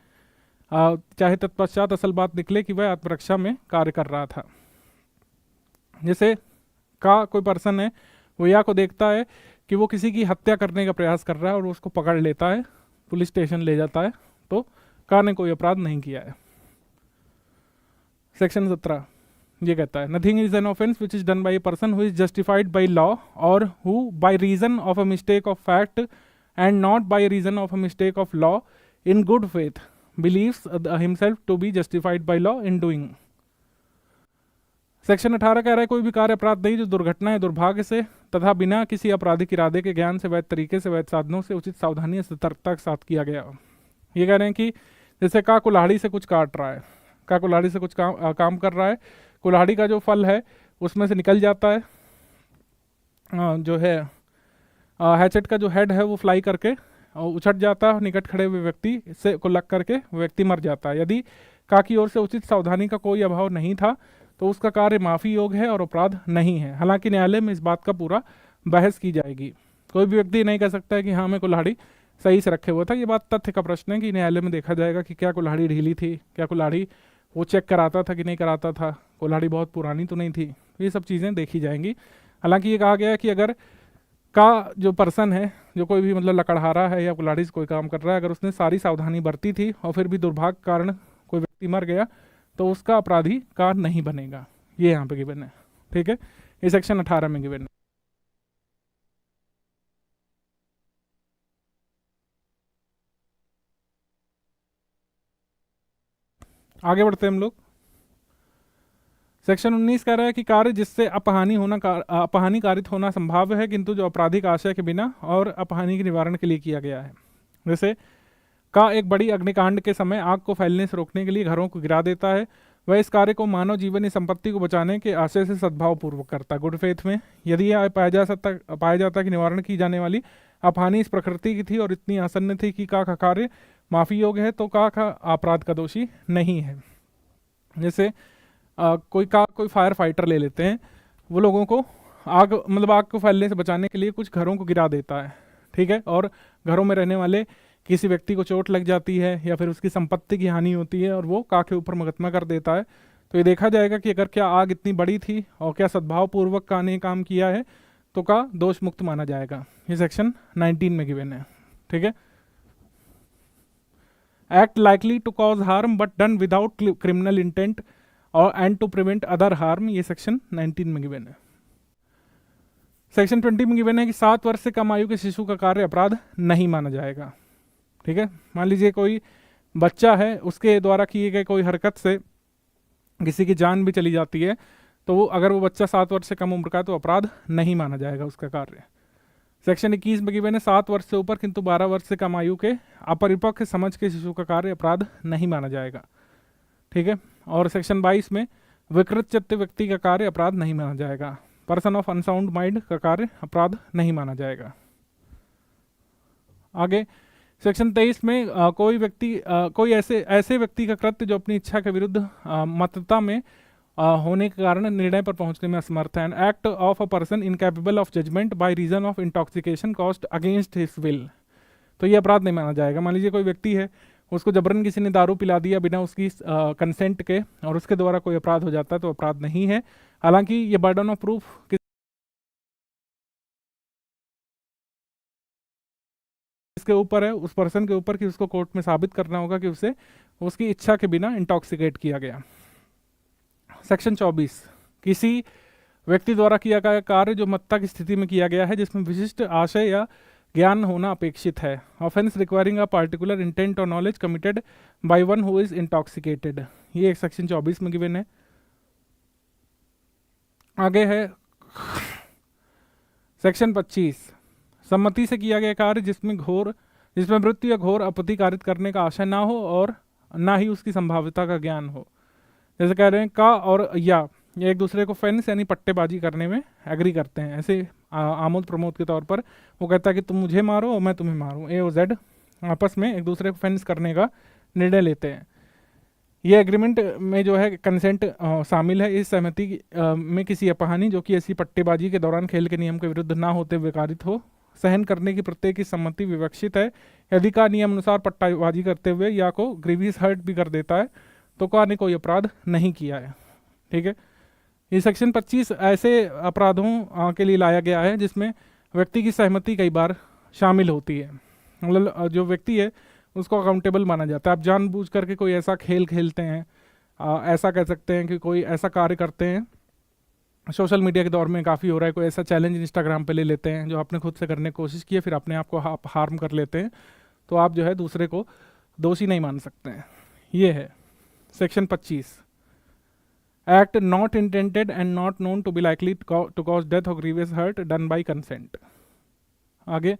चाहे तत्पश्चात असल बात निकले कि वह आत्मरक्षा में कार्य कर रहा था। जैसे का कोई पर्सन है, वो या को देखता है कि वो किसी की हत्या करने का प्रयास कर रहा है और उसको पकड़ लेता है, पुलिस स्टेशन ले जाता है, तो का ने कोई अपराध नहीं किया है। सेक्शन 17 ये कहता है nothing is an offence which is done by a person who is justified by law और who by reason of a mistake of fact and not by reason of a mistake of law in good faith believes himself to be justified by law in doing. Section 18 कह रहा है कोई भी कार्य अपराध नहीं जो दुर्घटना या दुर्भाग्य से तथा बिना किसी आपराधिक इरादे के ज्ञान से वैध तरीके से वैध साधनों से उचित सावधानी या सतर्कता के साथ किया गया। ये कह रहे हैं कि जैसे का कुल्हाड़ी से कुछ काट रहा है, का कुल्हाड़ी से कुछ काम कर रहा है, कुल्हाड़ी का जो फल है उसमें से निकल जाता है, जो है हैचेट का जो हेड है वो फ्लाई करके उछट जाता है, निकट खड़े हुए व्यक्ति से को लग करके व्यक्ति मर जाता है। यदि का की ओर से उचित सावधानी का कोई अभाव नहीं था तो उसका कार्य माफी योग्य है और अपराध नहीं है। हालांकि न्यायालय में इस बात का पूरा बहस की जाएगी। कोई भी व्यक्ति नहीं कह सकता है कि हाँ मैं कुल्हाड़ी सही से रखे हुआ था। ये बात तथ्य का प्रश्न है कि न्यायालय में देखा जाएगा कि क्या कुल्हाड़ी ढीली थी, क्या कुल्हाड़ी वो चेक कराता था कि नहीं कराता था, कुल्हाड़ी बहुत पुरानी तो नहीं थी, ये सब चीज़ें देखी जाएंगी। हालांकि ये कहा गया है कि अगर का जो पर्सन है, जो कोई भी मतलब लकड़हारा है या कुल्हाड़ी से कोई काम कर रहा है, अगर उसने सारी सावधानी बरती थी और फिर भी दुर्भाग्य के कारण कोई व्यक्ति मर गया तो उसका अपराधी का नहीं बनेगा। ये यहाँ पे गिवन है, ठीक है, ये सेक्शन 18 में गिवन है। आगे बढ़ते हैं हम लोग। सेक्शन 19 कह रहा है कि कार्य जिससे अपहानि कारित होना संभाव्य है किंतु जो आपराधिक आशय के बिना और अपहानि के निवारण के लिए किया गया है। जैसे का एक बड़ी अग्निकांड के समय आग को फैलने से रोकने के लिए घरों को गिरा देता है, वह इस कार्य को मानव जीवन या संपत्ति को बचाने के आशय से सद्भाव पूर्वक करता है, गुड फेथ में। यदि यह पाया जाता कि निवारण की जाने वाली अपहानि इस प्रकृति की थी और इतनी आसन्न थी कि का कार्य माफी योग्य है तो का अपराध का दोषी नहीं है। जैसे कोई फायर फाइटर ले लेते हैं, वो लोगों को आग को फैलने से बचाने के लिए कुछ घरों को गिरा देता है, ठीक है, और घरों में रहने वाले किसी व्यक्ति को चोट लग जाती है या फिर उसकी संपत्ति की हानि होती है और वो का के ऊपर मुकदमा कर देता है। तो ये देखा जाएगा कि अगर क्या आग इतनी बड़ी थी और क्या सद्भाव पूर्वक का ने काम किया है तो का दोष मुक्त माना जाएगा। ये सेक्शन 19 में गिवन है, ठीक है। Act likely to cause harm but done without criminal intent और and to prevent other harm, ये सेक्शन 19 में गिवन है। सेक्शन 20 में गिवन है कि 7 वर्ष से कम आयु के शिशु का कार्य अपराध नहीं माना जाएगा, ठीक है। मान लीजिए कोई बच्चा है, उसके द्वारा किए गए कोई हरकत से किसी की जान भी चली जाती है तो वो अगर वो बच्चा 7 वर्ष से कम उम्र का है तो अपराध नहीं माना जाएगा उसका कार्य। सेक्शन 21 में गिवन है 7 वर्ष से ऊपर किंतु 12 वर्ष से कम आयु के अपरिपक्व समझ के शिशु का कार्य अपराध नहीं माना जाएगा, ठीक है। और सेक्शन 22 में विकृत चित्त व्यक्ति का कार्य अपराध नहीं माना जाएगा, पर्सन ऑफ अनसाउंड माइंड का कार्य अपराध नहीं माना जाएगा। आगे सेक्शन 23 में कोई ऐसे व्यक्ति का कृत्य जो अपनी इच्छा के विरुद्ध मतता में होने के कारण निर्णय पर पहुंचने में असमर्थ है, an act of a person incapable of judgment by reason of intoxication caused against his will, तो ये अपराध नहीं माना जाएगा। मान लीजिए कोई व्यक्ति है, उसको जबरन किसी ने दारू पिला दिया बिना उसकी कंसेंट के और उसके द्वारा कोई अपराध हो जाता है तो अपराध नहीं है। हालांकि ये बर्डन ऑफ प्रूफ इसके ऊपर है, उस पर्सन के ऊपर कि उसको कोर्ट में साबित करना होगा कि उसे उसकी इच्छा के बिना इंटॉक्सिकेट किया गया। सेक्शन 24 किसी व्यक्ति द्वारा किया गया कार्य जो मत्ता की स्थिति में किया गया है जिसमें विशिष्ट आशय या ज्ञान होना अपेक्षित है, offence requiring a particular intent और knowledge committed by one who is intoxicated, ये एक सेक्शन 24 में गिवन है। आगे है सेक्शन 25 सम्मति से किया गया कार्य जिसमें मृत्यु या घोर आपत्ति कारित करने का आशय ना हो और ना ही उसकी संभाव्यता का ज्ञान हो। जैसे कह रहे हैं का और या ये एक दूसरे को फेंस यानी पट्टेबाजी करने में एग्री करते हैं, ऐसे आमोद प्रमोद के तौर पर वो कहता है कि तुम मुझे मारो और मैं तुम्हें मारूं, ए और जेड आपस में एक दूसरे को फेंस करने का निर्णय लेते हैं। ये एग्रीमेंट में जो है कंसेंट शामिल है। इस सहमति में किसी अपहानि जो कि ऐसी पट्टेबाजी के दौरान खेल के नियम के विरुद्ध ना होते हुए कारित हो सहन करने की प्रत्येक की सम्मति विवक्षित है। यदि का नियम अनुसार पट्टेबाजी करते हुए या को ग्रीवियस हर्ट भी कर देता है तो का ने कोई अपराध नहीं किया है, ठीक है। ये सेक्शन 25 ऐसे अपराधों के लिए लाया गया है जिसमें व्यक्ति की सहमति कई बार शामिल होती है, मतलब जो व्यक्ति है उसको अकाउंटेबल माना जाता है। आप जानबूझ करके कोई ऐसा खेल खेलते हैं, ऐसा कह सकते हैं कि कोई ऐसा कार्य करते हैं, सोशल मीडिया के दौर में काफ़ी हो रहा है, कोई ऐसा चैलेंज इंस्टाग्राम पे ले लेते हैं जो आपने खुद से करने की कोशिश की है, फिर अपने आप को हार्म कर लेते हैं, तो आप जो है दूसरे को दोषी नहीं मान सकते हैं। ये है section 25 act not intended and not known to be likely to cause death और grievous hurt done by consent. आगे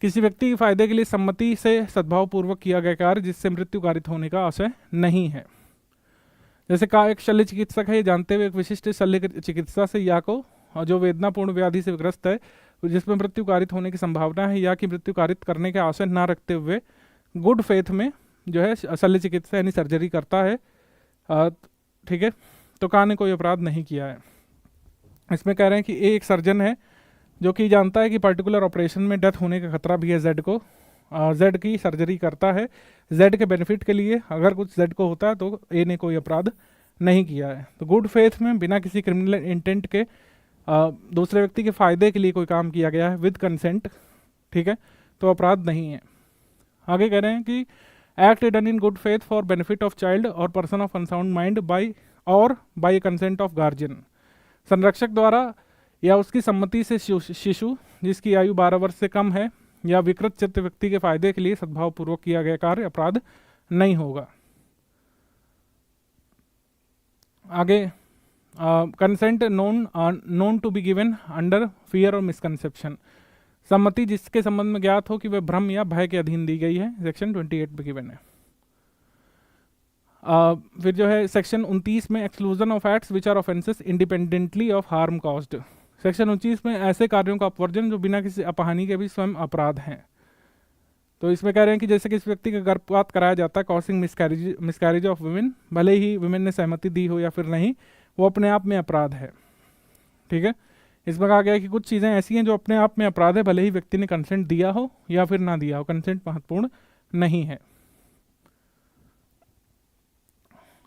किसी व्यक्ति के फायदे के लिए सम्मति से सद्भावपूर्वक किया गया कार्य जिससे मृत्यु कारित होने का आशय नहीं है। जैसे का एक शल्य चिकित्सक है, ये जानते हुए एक विशिष्ट शल्य चिकित्सा से या को जो वेदनापूर्ण व्याधि से ग्रस्त है जिसमें मृत्यु कारित होने की संभावना है या कि मृत्यु कारित करने के आशय ना रखते हुए गुड फेथ में जो है शल्य चिकित्सा यानी सर्जरी करता है, ठीक है, तो का ने कोई अपराध नहीं किया है। इसमें कह रहे हैं कि एक सर्जन है जो कि जानता है कि पर्टिकुलर ऑपरेशन में डेथ होने का खतरा भी है जेड को, जेड की सर्जरी करता है जेड के बेनिफिट के लिए, अगर कुछ जेड को होता है तो ए ने कोई अपराध नहीं किया है। तो गुड फेथ में बिना किसी क्रिमिनल इंटेंट के दूसरे व्यक्ति के फायदे के लिए कोई काम किया गया है विद कंसेंट, ठीक है, तो अपराध नहीं है। आगे कह रहे हैं कि act done in good faith for benefit of child और person of unsound mind by consent of guardian, संरक्षक द्वारा या उसकी सम्मति से शिशु जिसकी आयु 12 वर्ष से कम है या विकृत चित्त व्यक्ति के फायदे के लिए सद्भावपूर्वक किया गया कार्य अपराध नहीं होगा। आगे consent known to be given under fear और मिसकंसेप्शन, सम्मति जिसके संबंध में ज्ञात हो कि वह भ्रम या भय के अधीन दी गई है, सेक्शन 28 में गिवन है। फिर जो है सेक्शन 29 में exclusion of acts which are offences independently of harm caused, section 29 में ऐसे कार्यों का अपवर्जन जो बिना किसी अपहानि के भी स्वयं अपराध हैं। तो इसमें कह रहे हैं कि जैसे किसी व्यक्ति का गर्भपात कराया जाता है कॉसिंग मिसकैरेज ऑफ वुमेन, भले ही वुमेन ने सहमति दी हो या फिर नहीं, वो अपने आप में अपराध है, ठीक है। इसमें कहा गया है कि कुछ चीज़ें ऐसी हैं जो अपने आप में अपराध है, भले ही व्यक्ति ने कंसेंट दिया हो या फिर ना दिया हो, कंसेंट महत्वपूर्ण नहीं है।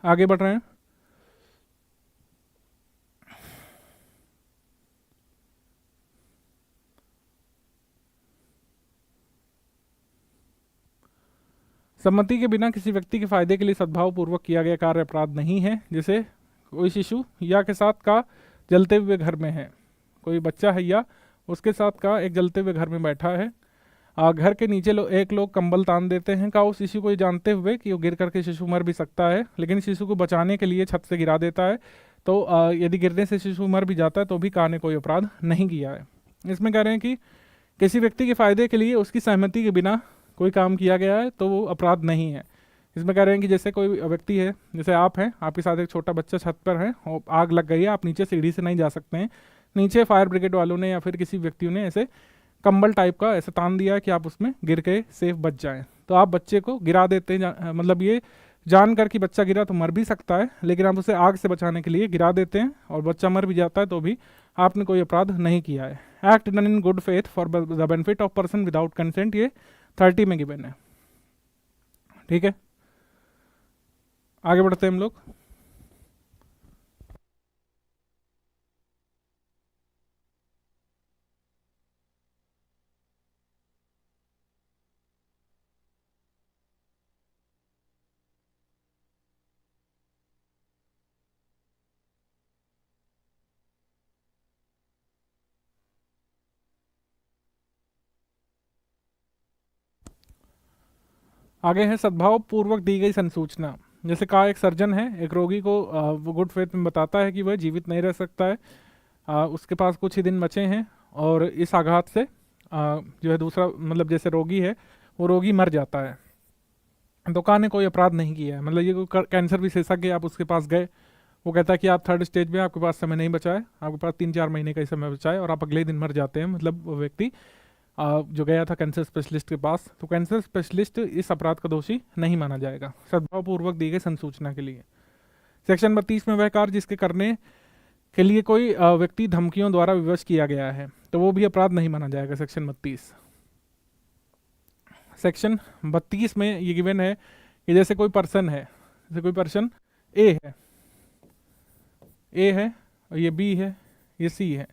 आगे बढ़ रहे हैं। सम्मति के बिना किसी व्यक्ति के फायदे के लिए सद्भावपूर्वक किया गया कार्य अपराध नहीं है, जैसे कोई शिशु या के साथ का जलते हुए घर में है, कोई बच्चा है या उसके साथ का एक जलते हुए घर में बैठा है, घर के नीचे एक लोग कंबल तान देते हैं का उस शिशु को ये जानते हुए कि वो गिर करके शिशु मर भी सकता है, लेकिन शिशु को बचाने के लिए छत से गिरा देता है, तो यदि गिरने से शिशु मर भी जाता है तो भी का ने कोई अपराध नहीं किया है। इसमें कह रहे हैं कि किसी व्यक्ति के फायदे के लिए उसकी सहमति के बिना कोई काम किया गया है तो वो अपराध नहीं है। इसमें कह रहे हैं कि जैसे कोई व्यक्ति है, जैसे आप हैं, आपके साथ एक छोटा बच्चा छत पर है और आग लग गई है, आप नीचे सीढ़ी से नहीं जा सकते हैं, नीचे फायर ब्रिगेड वालों ने या फिर किसी व्यक्तियों ने ऐसे कंबल टाइप का ऐसे तान दिया है कि आप उसमें गिर के सेफ बच जाएं, तो आप बच्चे को गिरा देते हैं, मतलब ये जानकर कि बच्चा गिरा तो मर भी सकता है, लेकिन आप उसे आग से बचाने के लिए गिरा देते हैं और बच्चा मर भी जाता है तो भी आपने कोई अपराध नहीं किया है। Act done in good faith for the benefit of person without consent, ये 30 में गिवन है, ठीक है। आगे बढ़ते हैं हम लोग। आगे है सद्भाव पूर्वक दी गई संसूचना, जैसे कहा एक सर्जन है, एक रोगी को वो गुड फेथ में बताता है कि वह जीवित नहीं रह सकता है, उसके पास कुछ ही दिन बचे हैं और इस आघात से जो है दूसरा, मतलब जैसे रोगी है वो रोगी मर जाता है, तो का ने कोई अपराध नहीं किया है। मतलब ये कोई कैंसर विशेषज्ञ, आप उसके पास गए, वो कहता है कि आप 3rd स्टेज में, आपके पास समय नहीं बचा है, आपके पास 3-4 महीने का ही समय बचा है और आप अगले दिन मर जाते हैं, मतलब वो व्यक्ति जो गया था कैंसर स्पेशलिस्ट के पास, तो कैंसर स्पेशलिस्ट इस अपराध का दोषी नहीं माना जाएगा सद्भावपूर्वक दी गई संसूचना के लिए। सेक्शन 32 में वह कार्य जिसके करने के लिए कोई व्यक्ति धमकियों द्वारा विवश किया गया है, तो वो भी अपराध नहीं माना जाएगा, सेक्शन 32। सेक्शन 32 में ये गिवन है कि जैसे कोई पर्सन है, जैसे कोई पर्सन ए है और ये बी है, ये सी है।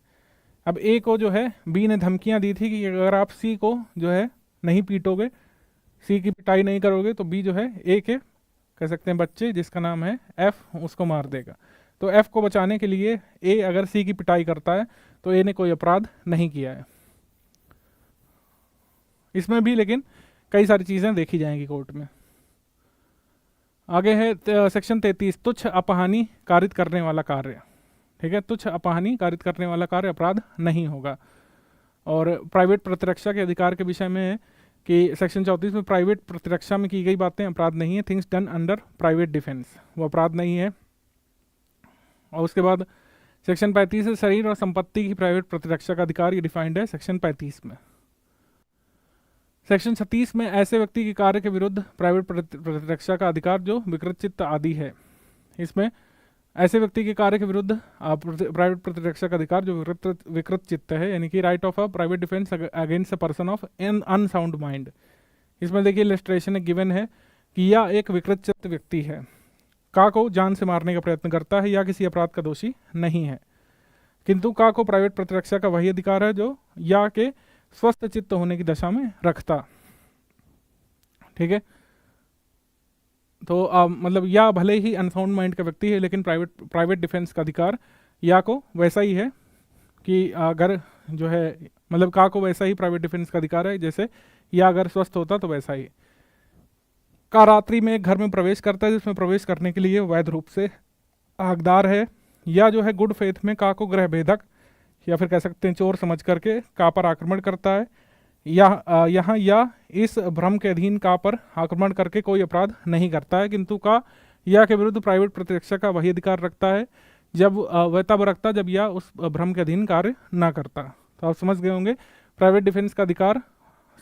अब ए को जो है बी ने धमकियां दी थी कि अगर आप सी को जो है नहीं पीटोगे, सी की पिटाई नहीं करोगे, तो बी जो है ए के कह सकते हैं बच्चे जिसका नाम है एफ, उसको मार देगा। तो एफ को बचाने के लिए ए अगर सी की पिटाई करता है तो ए ने कोई अपराध नहीं किया है। इसमें भी लेकिन कई सारी चीज़ें देखी जाएंगी कोर्ट में। आगे है सेक्शन 33, तुच्छ अपहानि कारित करने वाला कार्य, ठीक है। तुच्छ अपहानि कारित करने वाला कार्य अपराध नहीं होगा। और प्राइवेट प्रतिरक्षा के अधिकार के विषय में है कि सेक्शन 34 में प्राइवेट प्रतिरक्षा में की गई बातें अपराध नहीं है, things done under private defence, वो अपराध नहीं है। और उसके बाद सेक्शन 35 है शरीर और संपत्ति की प्राइवेट प्रतिरक्षा का अधिकार, ये डिफाइंड है सेक्शन 35 में। सेक्शन 36 में ऐसे व्यक्ति के कार्य के विरुद्ध प्राइवेट प्रतिरक्षा का अधिकार जो विकृत चित्त आदि है, इसमें ऐसे व्यक्ति के कार्य के विरुद्ध प्राइवेट प्रतिरक्षा का अधिकार जो विकृत चित्त है, यानी कि right of a private defence against a person of an unsound mind. इसमें देखिए इलस्ट्रेशन गिवन है कि या एक विकृत चित्त व्यक्ति है, का को जान से मारने का प्रयत्न करता है या किसी अपराध का दोषी नहीं है। किंतु का को प्राइवेट प्रतिरक्षा का वही अधिकार है जो या के स्वस्थ चित्त होने की दशा में रखता। ठीक है, तो मतलब या भले ही अनसाउंड माइंड का व्यक्ति है लेकिन प्राइवेट डिफेंस का अधिकार या को वैसा ही है कि अगर जो है मतलब का को वैसा ही प्राइवेट डिफेंस का अधिकार है जैसे या अगर स्वस्थ होता तो वैसा ही। का रात्रि में एक घर में प्रवेश करता है जिसमें प्रवेश करने के लिए वैध रूप से हकदार है, या जो है गुड फेथ में का को गृह भेदक या फिर कह सकते हैं चोर समझ करके का पर आक्रमण करता है, या यहाँ या इस भ्रम के अधीन का पर आक्रमण करके कोई अपराध नहीं करता है, किंतु का या के विरुद्ध प्राइवेट प्रतिरक्षा का वही अधिकार रखता है जब वह तब रखता जब या उस भ्रम के अधीन कार्य ना करता। तो आप समझ गए होंगे प्राइवेट डिफेंस का अधिकार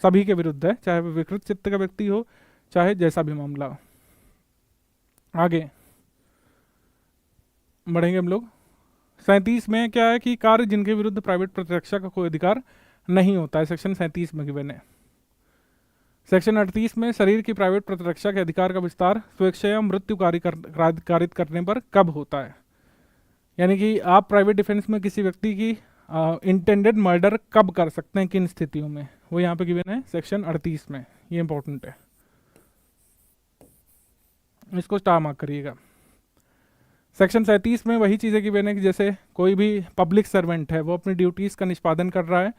सभी के विरुद्ध है, चाहे वह विकृत चित्त का व्यक्ति हो चाहे जैसा भी मामला हो। आगे बढ़ेंगे हम लोग। 37 में क्या है कि कार्य जिनके विरुद्ध प्राइवेट प्रतिरक्षा का कोई अधिकार नहीं होता है, सेक्शन 37 में गिवन है। सेक्शन 38 में शरीर की प्राइवेट प्रतिरक्षा के अधिकार का विस्तार स्वेच्छया मृत्यु कारित करने पर कब होता है, यानी कि आप प्राइवेट डिफेंस में किसी व्यक्ति की इंटेंडेड मर्डर कब कर सकते हैं, किन स्थितियों में, वो यहाँ पे गिवन है सेक्शन 38 में। ये इंपॉर्टेंट है, इसको स्टार मार्क करिएगा। सेक्शन 37 में वही चीज़ें गिवन है कि जैसे कोई भी पब्लिक सर्वेंट है वो अपनी ड्यूटीज़ का निष्पादन कर रहा है,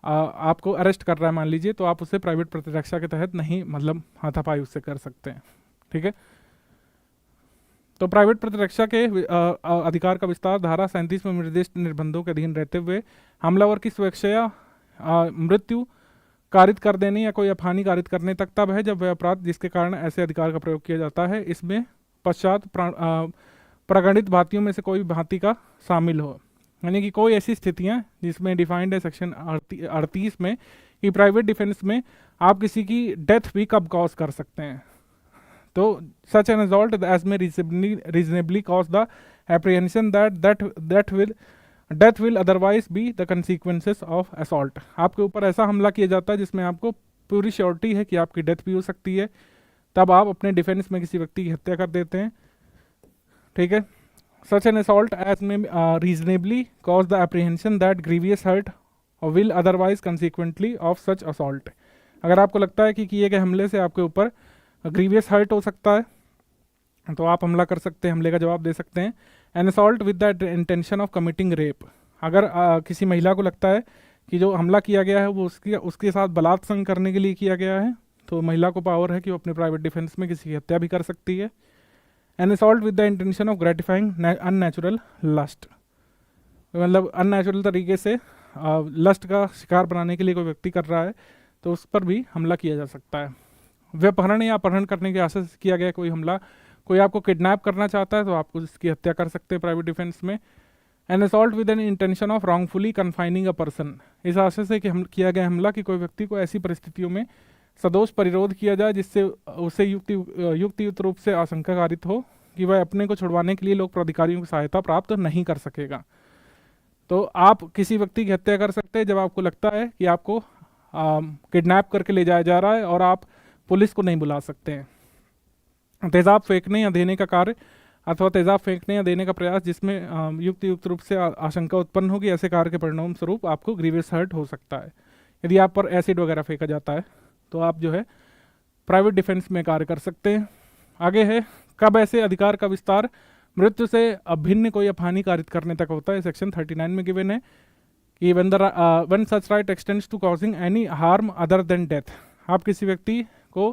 आपको अरेस्ट कर रहा है मान लीजिए, तो आप उसे प्राइवेट प्रतिरक्षा के तहत नहीं मतलब हाथापाई उससे कर सकते हैं। ठीक है, तो प्राइवेट प्रतिरक्षा के अधिकार का विस्तार धारा 37 में निर्दिष्ट निर्बंधों के अधीन रहते हुए हमलावर की स्वेच्छया मृत्यु कारित कर देने या कोई अपहानि कारित करने तक तब है जब वह अपराध जिसके कारण ऐसे अधिकार का प्रयोग किया जाता है इसमें पश्चात प्रगणित भांतियों में से कोई भांति का शामिल हो, यानी कि कोई ऐसी स्थितियां जिसमें डिफाइंड है सेक्शन 38 में कि प्राइवेट डिफेंस में आप किसी की डेथ भी कब कॉज कर सकते हैं। तो सच an assault as may reasonably cause the apprehension that death will otherwise be the consequences of assault. आपके ऊपर ऐसा हमला किया जाता है जिसमें आपको पूरी श्योरिटी है कि आपकी डेथ भी हो सकती है, तब आप अपने डिफेंस में किसी व्यक्ति की हत्या कर देते हैं। ठीक है, such an assault as may reasonably cause the apprehension that grievous hurt और will otherwise consequently of such assault. अगर आपको लगता है कि किए गए हमले से आपके ऊपर ग्रीवियस हर्ट हो सकता है तो आप हमला कर सकते हैं, हमले का जवाब दे सकते हैं। N assault with the intention of committing rape, अगर किसी महिला को लगता है कि जो हमला किया गया है वो उसके साथ बलात्संग करने के लिए किया गया है, तो महिला को पावर है कि वो अपने प्राइवेट डिफेंस में किसी की हत्या भी कर सकती है। An assault with the intention of gratifying unnatural lust, मतलब अननेचुरल तरीके से लस्ट का शिकार बनाने के लिए कोई व्यक्ति कर रहा है तो उस पर भी हमला किया जा सकता है। व्यपहरण या अपहरण करने के आशय से किया गया कोई हमला, कोई आपको किडनैप करना चाहता है तो आप उसकी हत्या कर सकते हैं प्राइवेट डिफेंस में। N assault with an intention of wrongfully confining a person, इस आशय से कि हम किया गया हमला कि कोई व्यक्ति को ऐसी परिस्थितियों में सदोष परिरोध किया जाए जिससे उसे युक्त रूप से आशंका कारित हो कि वह अपने को छुड़वाने के लिए लोक प्राधिकारियों की सहायता प्राप्त नहीं कर सकेगा। तो आप किसी व्यक्ति की हत्या कर सकते हैं जब आपको लगता है कि आपको किडनैप करके ले जाया जा रहा है और आप पुलिस को नहीं बुला सकते हैं। तेजाब फेंकने या देने का कार्य अथवा तेजाब फेंकने या देने का प्रयास जिसमें युक्त रूप से आशंका उत्पन्न होगी, ऐसे कार्य के परिणाम स्वरूप आपको ग्रीवियस हर्ट हो सकता है। यदि आप पर एसिड वगैरह फेंका जाता है तो आप जो है प्राइवेट डिफेंस में कार्य कर सकते हैं। आगे है कब ऐसे अधिकार का विस्तार मृत्यु से अभिन्न कोई अपहानि कारित करने तक होता है, सेक्शन 39 में गिवन है कि when such right extends to causing any harm other than death, आप किसी व्यक्ति को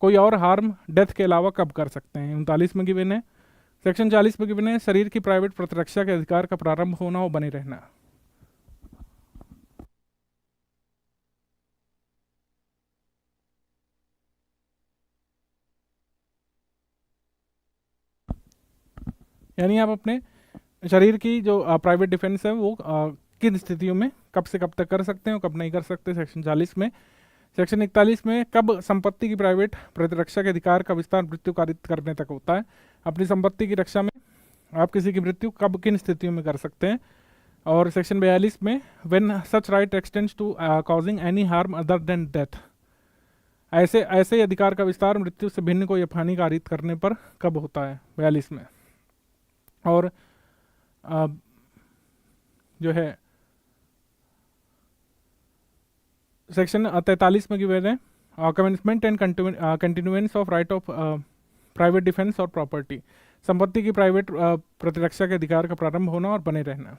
कोई और हार्म डेथ के अलावा कब कर सकते हैं, 39 में गिवन है। सेक्शन 40 में गिवन है शरीर की प्राइवेट प्रतिरक्षा के अधिकार का प्रारंभ होना और बने रहना। यानी आप अपने शरीर की जो प्राइवेट डिफेंस है वो किन स्थितियों में कब से कब तक कर सकते हैं और कब नहीं कर सकते, सेक्शन 40 में। सेक्शन 41 में कब संपत्ति की प्राइवेट प्रतिरक्षा के अधिकार का विस्तार मृत्यु कारित करने तक होता है, अपनी संपत्ति की रक्षा में आप किसी की मृत्यु कब किन स्थितियों में कर सकते हैं। और सेक्शन 42 में when such right extends to causing any harm other than death, ऐसे अधिकार का विस्तार मृत्यु से भिन्न कोई अपहानि कारित करने पर कब होता है, 42 में। और जो है सेक्शन 43 में गिवन है commencement and continuance of right of private defence और प्रॉपर्टी, संपत्ति की प्राइवेट प्रतिरक्षा के अधिकार का प्रारंभ होना और बने रहना।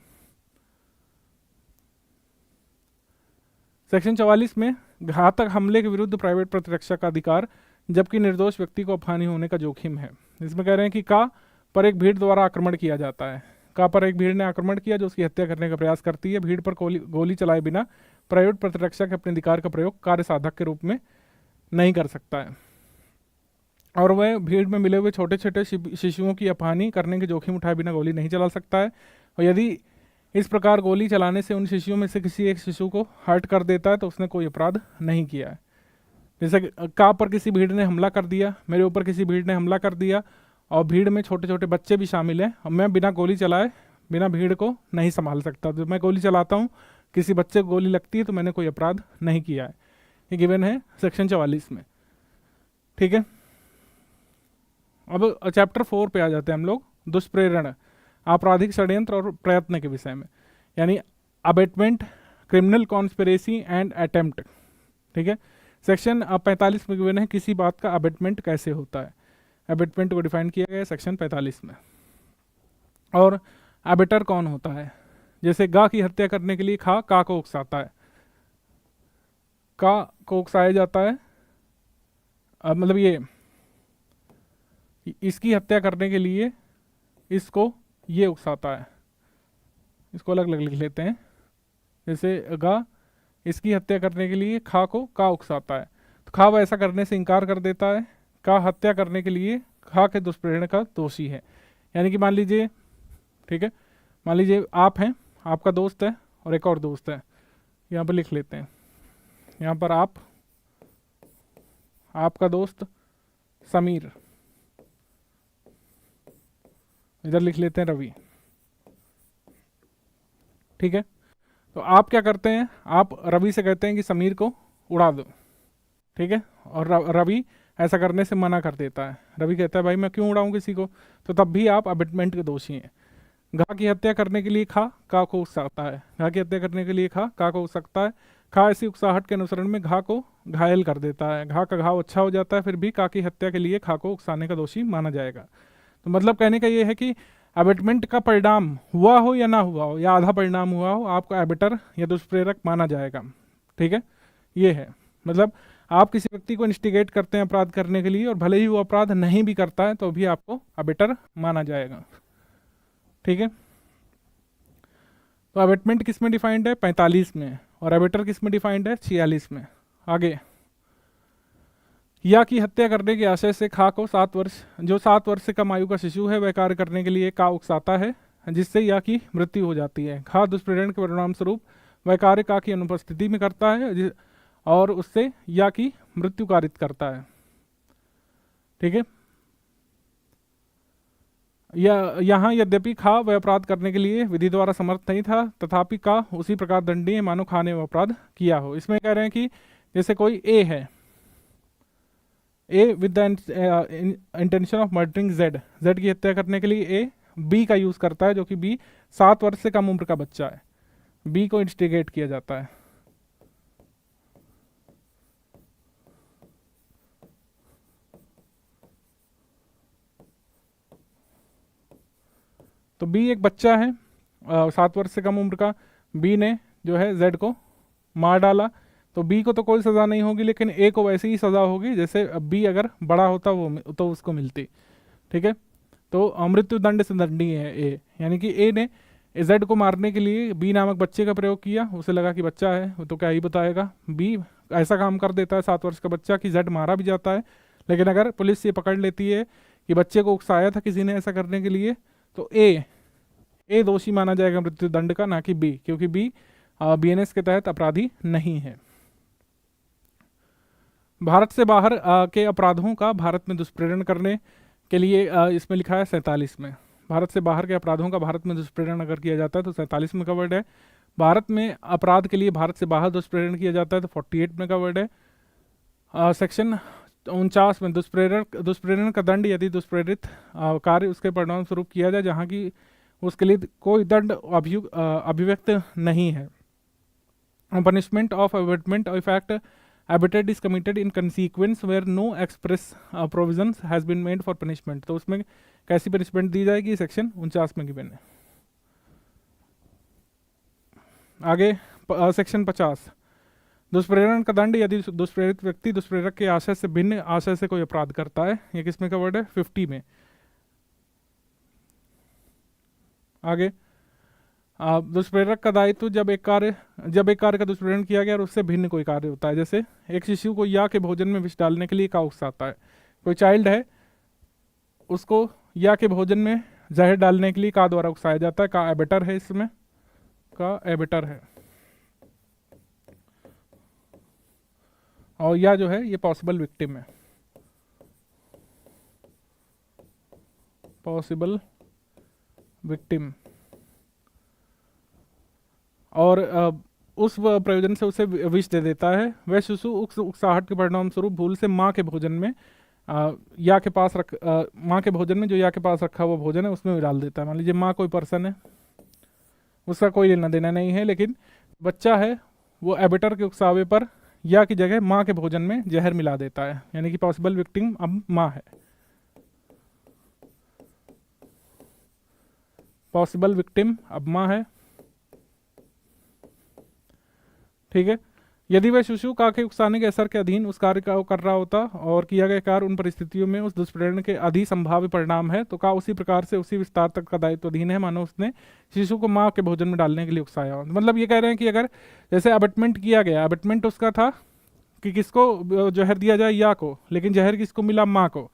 सेक्शन 44 में घातक हमले के विरुद्ध प्राइवेट प्रतिरक्षा का अधिकार जबकि निर्दोष व्यक्ति को अपहानि होने का जोखिम है। इसमें कह रहे हैं कि का पर एक भीड़ द्वारा आक्रमण किया जाता है, का पर एक भीड़ ने आक्रमण किया जो उसकी हत्या करने का प्रयास करती है, भीड़ पर गोली चलाए बिना प्राइवेट प्रतिरक्षा के अपने अधिकार का प्रयोग कार्य साधक के रूप में नहीं कर सकता है, और वह भीड़ में मिले हुए छोटे छोटे शिशुओं की अपहानि करने के जोखिम उठाए बिना गोली नहीं चला सकता है, और यदि इस प्रकार गोली चलाने से उन शिशुओं में से किसी एक शिशु को हर्ट कर देता है तो उसने कोई अपराध नहीं किया है। जैसे का पर किसी भीड़ ने हमला कर दिया, मेरे ऊपर किसी भीड़ ने हमला कर दिया और भीड़ में छोटे छोटे बच्चे भी शामिल हैं, और मैं बिना गोली चलाए बिना भीड़ को नहीं संभाल सकता, तो मैं गोली चलाता हूँ, किसी बच्चे को गोली लगती है तो मैंने कोई अपराध नहीं किया है। ये गिवन है सेक्शन 44 में। ठीक है, अब चैप्टर 4 पे आ जाते हैं हम लोग, दुष्प्रेरण, आपराधिक षड्यंत्र और प्रयत्न के विषय में, यानी abetment, criminal conspiracy and attempt. ठीक है, सेक्शन 45 में गिवन है किसी बात का अबेटमेंट कैसे होता है। अबेटमेंट को डिफाइन किया गया है सेक्शन 45 में। और अबेटर कौन होता है, जैसे गा की हत्या करने के लिए खा का को उकसाता है, का को उकसाया जाता है, मतलब ये इसकी हत्या करने के लिए इसको ये उकसाता है, इसको अलग अलग लिख लेते हैं। जैसे गा इसकी हत्या करने के लिए खा को का उकसाता है, तो खा वह ऐसा करने से इनकार कर देता है, का हत्या करने के लिए खा के दुष्प्रेरण का दोषी है। यानी कि मान लीजिए, ठीक है, मान लीजिए आप हैं, आपका दोस्त है और एक और दोस्त है, यहाँ पर लिख लेते हैं, यहाँ पर आप, आपका दोस्त समीर, इधर लिख लेते हैं रवि। ठीक है, तो आप क्या करते हैं, आप रवि से कहते हैं कि समीर को उड़ा दो। ठीक है, और रवि ऐसा करने से मना कर देता है, रवि कहता है भाई मैं क्यों उड़ाऊं किसी को, तो तब भी आप अबेटमेंट के दोषी हैं। घा की हत्या करने के लिए खा का को उकसाता है, घा की हत्या करने के लिए खा का को उकसाता है, खा ऐसी उकसाहट के अनुसरण में घा को घायल कर देता है, घा का घाव अच्छा हो जाता है, फिर भी का की हत्या के लिए खा को उकसाने का दोषी माना जाएगा। तो मतलब कहने का ये है कि अबेटमेंट का परिणाम हुआ हो या ना हुआ हो, या आधा परिणाम हुआ हो, आपको अबेटर या दुष्प्रेरक माना जाएगा। ठीक है, ये है, मतलब आप किसी व्यक्ति को इंस्टिगेट करते हैं अपराध करने के लिए, और भले ही वो अपराध नहीं भी करता है तो भी आपको अबेटर माना जाएगा। ठीक है, तो अबेटमेंट किस में डिफाइंड है, 45 में, और अबेटर किस में डिफाइंड है, 46 में। आगे, या की हत्या करने के आशय से खा को 7 वर्ष, जो 7 वर्ष से कम आयु का शिशु है वह कार्य करने के लिए का उकसाता है, जिससे या की मृत्यु हो जाती है। खा दुष्प्रेरण के परिणाम स्वरूप वह कार्य का की अनुपस्थिति में करता है और उससे या की मृत्यु कारित करता है। ठीक है, यहाँ यद्यपि खा वह अपराध करने के लिए विधि द्वारा समर्थ नहीं था, तथापि का उसी प्रकार दंडनीय मानो खा ने वह अपराध किया हो। इसमें कह रहे हैं कि जैसे कोई ए है, ए with the intention of murdering Z, Z की हत्या करने के लिए ए बी का यूज करता है, जो कि बी 7 वर्ष से कम उम्र का बच्चा है, बी को इंस्टिगेट किया जाता है। तो बी एक बच्चा है 7 वर्ष से कम उम्र का, बी ने जो है जेड को मार डाला, तो बी को तो कोई सज़ा नहीं होगी, लेकिन ए को वैसे ही सज़ा होगी जैसे बी अगर बड़ा होता वो तो उसको मिलती। ठीक है, तो मृत्यु दंड से दंडनीय है ए, यानी कि ए ने जेड को मारने के लिए बी नामक बच्चे का प्रयोग किया, उसे लगा कि बच्चा है वो तो क्या ही बताएगा, बी ऐसा काम कर देता है 7 वर्ष का बच्चा कि जेड मारा भी जाता है। लेकिन अगर पुलिस ये पकड़ लेती है कि बच्चे को उकसाया था किसी ने ऐसा करने के लिए, तो ए दोषी माना जाएगा मृत्यु दंड का, ना कि बी, क्योंकि बी बीएनएस के तहत अपराधी नहीं है। भारत से बाहर के अपराधों का भारत में दुष्प्रेरण करने के लिए इसमें लिखा है 47 में। भारत से बाहर के अपराधों का भारत में दुष्प्रेरण अगर किया जाता है तो 47 में कवर्ड है। भारत में अपराध के लिए भारत से बाहर दुष्प्रेरण किया जाता है तो 48 में कवर्ड है। सेक्शन 49 में दुष्प्रेरण का दंड यदि दुष्प्रेरित कार्य उसके परिणाम स्वरूप किया जाए जहाँ की उसके लिए कोई दंड अभिव्यक्त नहीं है। Punishment of abetment of act abetted is committed in consequence where no express provision has been made for punishment. तो उसमें कैसी पनिशमेंट दी जाएगी, सेक्शन 49 में गिवन है। आगे सेक्शन 50, दुष्प्रेरण का दंड यदि दुष्प्रेरित व्यक्ति दुष्प्रेरक के आशय से भिन्न आशय से कोई अपराध करता है। ये किसमें कवर्ड है, 50 में। आगे दुष्प्रेरक का दायित्व जब एक कार्य का दुष्प्रेरण किया गया और उससे भिन्न कोई कार्य होता है। जैसे एक शिशु को या के भोजन में विष डालने के लिए का उकसाता है। कोई चाइल्ड है, उसको या के भोजन में जहर डालने के लिए का द्वारा उकसाया जाता है। का एबेटर है, इसमें का एबेटर है। और या जो है ये पॉसिबल विक्टिम है, पॉसिबल विक्टिम। और उस प्रयोजन से उसे विष दे देता है। वह शिशु उकसाहट के परिणाम स्वरूप भूल से माँ के भोजन में या के पास माँ के भोजन में जो या के पास रखा हुआ भोजन है उसमें डाल देता है। मान लीजिए माँ कोई पर्सन है, उसका कोई लेना देना नहीं है, लेकिन बच्चा है वो एबेटर के उकसावे पर या की जगह माँ के भोजन में जहर मिला देता है, यानी कि पॉसिबल विक्टिम अब माँ है। पॉसिबल विक्टिम अब माँ है, ठीक है। यदि वह शिशु का के उकसाने के असर के अधीन उस कार्य का कर रहा होता और किया गया कार्य उन परिस्थितियों में उस दुष्प्रेरण के अधि संभाव्य परिणाम है, तो का उसी प्रकार से उसी विस्तार तक का दायित्व अधीन है, मानो उसने शिशु को माँ के भोजन में डालने के लिए उकसाया हो। मतलब ये कह रहे हैं कि अगर जैसे अबेटमेंट किया गया, अबेटमेंट उसका था कि किसको जहर दिया जाए, या को, लेकिन जहर किसको मिला, माँ को,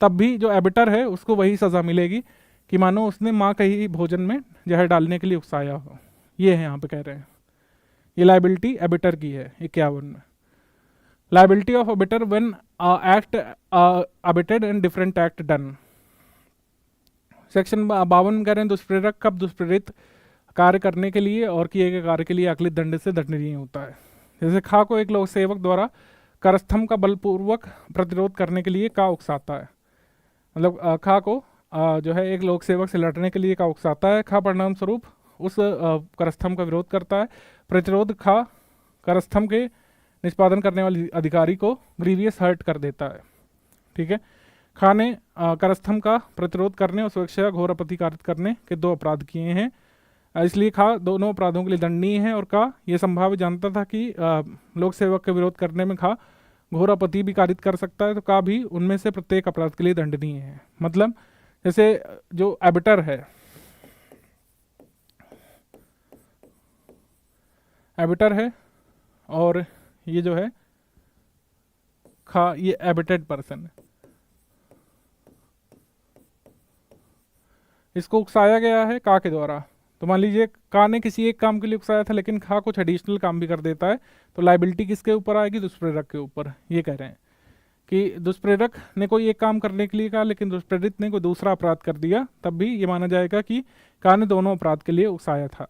तब भी जो एबेटर है उसको वही सजा मिलेगी कि मानो उसने माँ के ही भोजन में जहर डालने के लिए उकसाया हो। ये है यहाँ पे कह रहे हैं। ये लाइबिलिटी एबिटर की है 51 में। Liability of abettor when act abetted and different act done. Section 52 में कह रहे हैं दुष्प्रेरक कब दुष्प्रेरित कार्य करने के लिए और किए गए कार्य के लिए अकलित दंड से दंडनीय होता है। जैसे खा को एक लोक सेवक द्वारा करस्थम का बलपूर्वक प्रतिरोध करने के लिए का उकसाता है। मतलब खा को जो है एक लोक सेवक से लड़ने के लिए का उकसाता है। खा परिणाम स्वरूप उस करस्थम का विरोध करता है। प्रतिरोध खा करस्थम के निष्पादन करने वाले अधिकारी को ग्रीवियस हर्ट कर देता है, ठीक है। खा ने करस्थम का प्रतिरोध करने और सुरक्षा घोर आपत्ति कारित करने के 2 अपराध किए हैं, इसलिए खा दोनों अपराधों के लिए दंडनीय है। और का ये संभाव्य जानता था कि लोक सेवक के विरोध करने में खा घोर आपत्ति भी कारित कर सकता है, तो का भी उनमें से प्रत्येक अपराध के लिए दंडनीय है। मतलब जैसे जो एबिटर है, एबिटर है और ये जो है खा, ये एबिटेड पर्सन है, इसको उकसाया गया है का के द्वारा। तो मान लीजिए का ने किसी एक काम के लिए उकसाया था, लेकिन खा कुछ एडिशनल काम भी कर देता है, तो लाइबिलिटी किसके ऊपर आएगी, दुष्प्रेरक के ऊपर। ये कह रहे हैं कि दुष्प्रेरक ने कोई एक काम करने के लिए कहा, लेकिन दुष्प्रेरित ने कोई दूसरा अपराध कर दिया, तब भी ये माना जाएगा कि का ने दोनों अपराध के लिए उकसाया था।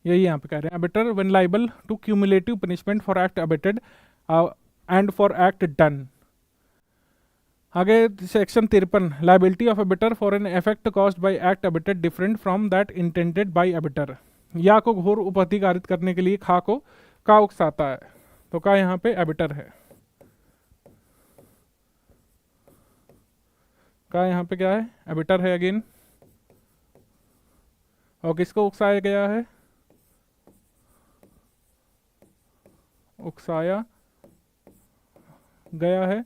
यही यहाँ पे कह रहे हैं। Abettor when liable to cumulative punishment for act abetted and for act done. आगे section 53, liability of abettor for an effect caused by act abetted different from that intended by abettor. या को घोर उपहति कारित करने के लिए खा को का उकसाता है, तो का यहाँ पे अबेटर है। का यहाँ पे क्या है, अबेटर है अगेन। और किसको उकसाया गया है, उकसाया गया है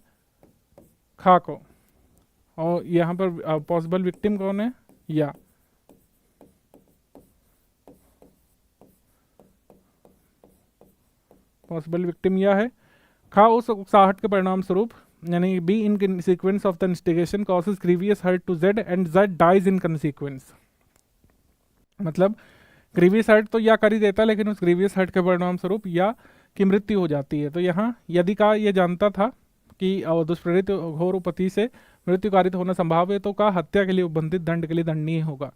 खा को। और यहाँ पर पॉसिबल विक्टिम कौन है, या। पॉसिबल विक्टिम या है। खा उस उकसाहट के परिणाम स्वरूप, यानी B in sequence of the instigation causes grievous hurt to Z and Z dies in consequence. मतलब ग्रीवियस हर्ट तो या कर ही देता है, लेकिन उस ग्रीवियस हर्ट के परिणाम स्वरूप या की मृत्यु हो जाती है। तो यहाँ यदि का ये जानता था कि दुष्प्रेरित घोर उपति से मृत्यु कारित होना संभव है, तो का हत्या के लिए उपबंधित दंड के लिए दंडनीय होगा।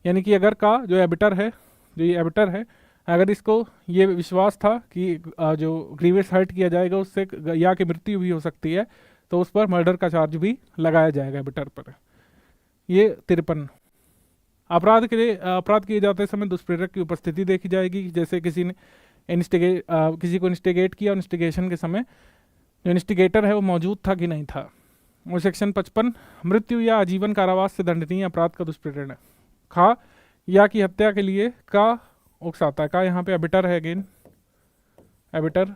यानी कि अगर का जो एबिटर है, जो ये एबिटर है, अगर इसको ये विश्वास था कि जो ग्रीवियस हर्ट किया जाएगा उससे या की मृत्यु भी हो सकती है, तो उस पर मर्डर का चार्ज भी लगाया जाएगा एबिटर पर। ये 53। अपराध किए जाते समय दुष्प्रेरक की उपस्थिति देखी जाएगी, जैसे किसी ने किसी को इंस्टिगेट किया, इंस्टिगेशन के समय जो इंस्टिगेटर है वो मौजूद था कि नहीं था। और सेक्शन 55, मृत्यु या आजीवन कारावास से दंडनीय अपराध का दुष्प्रेरण खा या की हत्या के लिए का उकसाता है। का यहाँ पे एबिटर है, अगेन एबिटर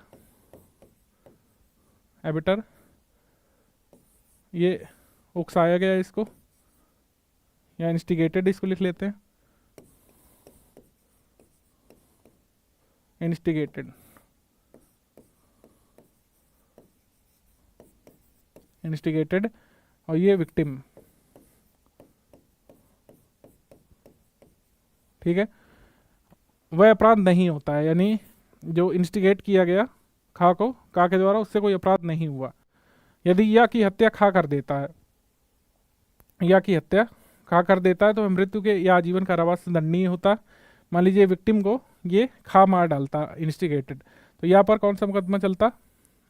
ये उकसाया गया इसको, या इंस्टिगेटेड इसको लिख लेते हैं, इंस्टिगेटेड और ये विक्टिम, ठीक है। वह अपराध नहीं होता है, यानी जो इंस्टिगेट किया गया खा के द्वारा, उससे कोई अपराध नहीं हुआ। यदि या की हत्या खा कर देता है, तो वह मृत्यु के या आजीवन कारावास से दंडनीय होता। मान लीजिए विक्टिम को ये खा मार डालता इंस्टिगेटेड, तो यहाँ पर कौन सा मुकदमा चलता?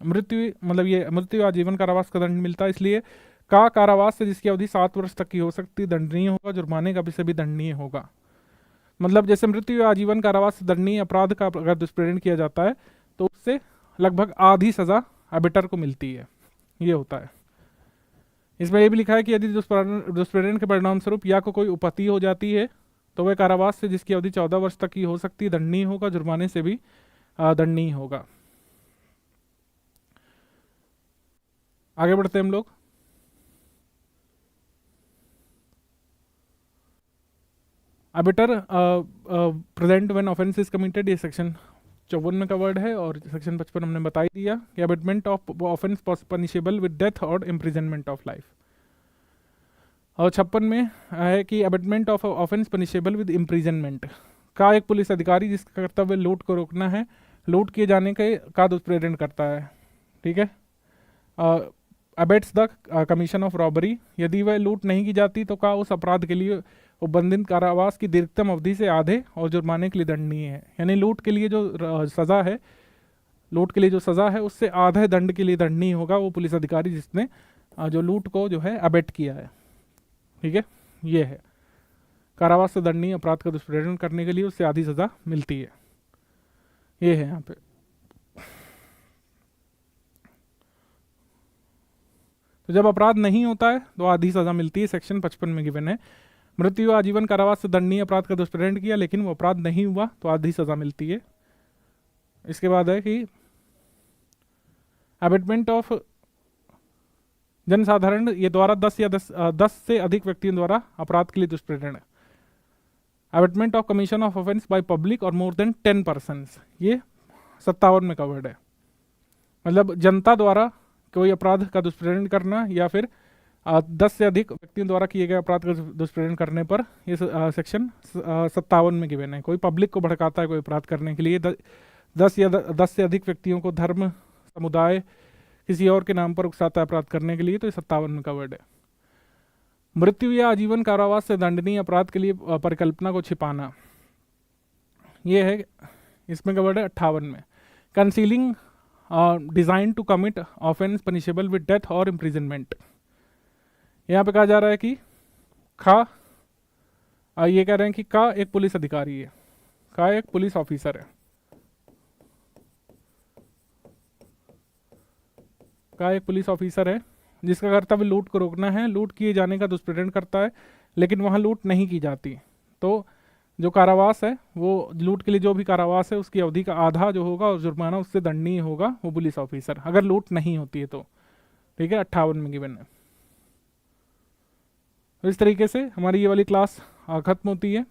मृत्यु, मतलब ये मृत्यु आजीवन कारावास का दंड मिलता। इसलिए का कारावास से जिसकी अवधि 7 वर्ष तक की हो सकती दंडनीय होगा, जुर्माने का भी दंडनीय होगा। मतलब जैसे मृत्यु या आजीवन कारावास से दंडनीय अपराध का अगर दुष्प्रेरण किया जाता है तो उससे लगभग आधी सजा एबिटर को मिलती है, ये होता है। इसमें यह भी लिखा है कि यदि दुष्प्रेरण के परिणाम स्वरूप या को कोई उपत्ति हो जाती है तो वह कारावास से जिसकी अवधि 14 वर्ष तक की हो सकती है दंडनीय होगा, जुर्माने से भी दंडनीय होगा। आगे बढ़ते हैं हम लोग। Abettor present when offence is committed, ये सेक्शन 54 में कवर्ड है, और सेक्शन 55 हमने बता ही दिया कि abetment of offence punishable with death और इम्प्रिजनमेंट ऑफ लाइफ। और 56 में है कि abetment of offence punishable with imprisonment का एक पुलिस अधिकारी जिसका कर्तव्य लूट को रोकना है, लूट किए जाने का दुष्प्रेरण करता है, ठीक है। Abets the commission of robbery, यदि वह लूट नहीं की जाती तो का उस अपराध के लिए उपबंधित कारावास की दीर्घतम अवधि से आधे और जुर्माने के लिए दंडनीय है। यानी लूट के लिए जो सज़ा है उससे आधे दंड के लिए दंडनीय होगा वो पुलिस अधिकारी जिसने जो लूट को जो है अबेट किया है, ठीक है। ये है कारावास से दंडनीय अपराध का दुष्प्रेरण करने के लिए उससे आधी सज़ा मिलती है, ये है यहाँ पे। तो जब अपराध नहीं होता है तो आधी सज़ा मिलती है, सेक्शन 55 में गिवन है। मृत्यु आजीवन कारावास से दंडनीय अपराध का दुष्प्रेरण किया लेकिन वो अपराध नहीं हुआ तो आधी सजा मिलती है। इसके बाद है कि अबेटमेंट ऑफ जनसाधारण ये द्वारा 10 से अधिक व्यक्तियों द्वारा अपराध के लिए दुष्प्रेरण। Abetment of commission of offence by public और मोर देन 10 पर्सन्स, ये 57 में कवर्ड है। मतलब जनता द्वारा कोई अपराध का दुष्प्रेरण करना या फिर 10 से अधिक व्यक्तियों द्वारा किए गए अपराध का दुष्प्रेरण करने पर ये सेक्शन 57 में गिवन है। कोई पब्लिक को भड़काता है कोई अपराध करने के लिए, 10 से अधिक व्यक्तियों को धर्म, समुदाय, किसी और के नाम पर उकसाता है अपराध करने के लिए, तो ये 57 में कवर्ड है। मृत्यु या आजीवन कारावास से दंडनीय अपराध के लिए परिकल्पना को छिपाना, ये है, इसमें कवर्ड है 58 में। Concealing design to commit offence punishable with death और इम्प्रिजनमेंट, यहाँ पे कहा जा रहा है कि ये कह रहे हैं कि का एक पुलिस अधिकारी है, का एक पुलिस ऑफिसर है, का एक पुलिस ऑफिसर है जिसका कर्तव्य लूट को रोकना है, लूट किए जाने का दुष्प्रेरण करता है लेकिन वहाँ लूट नहीं की जाती, तो जो कारावास है वो लूट के लिए जो भी कारावास है उसकी अवधि का आधा जो होगा और जुर्माना उससे दंडनीय होगा वो पुलिस ऑफिसर, अगर लूट नहीं होती है तो, ठीक है। 58 में गिवन है। तो इस तरीके से हमारी ये वाली क्लास खत्म होती है।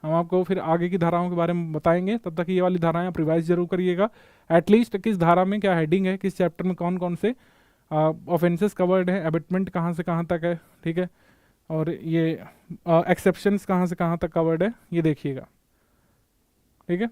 हम आपको फिर आगे की धाराओं के बारे में बताएंगे, तब तक ये वाली धाराएं आप रिवाइज जरूर करिएगा। एटलीस्ट किस धारा में क्या हेडिंग है, किस चैप्टर में कौन कौन से ऑफेंसेस कवर्ड है, एबेटमेंट कहाँ से कहाँ तक है, ठीक है, और ये एक्सेप्शंस कहाँ से कहाँ तक कवर्ड है, ये देखिएगा, ठीक है।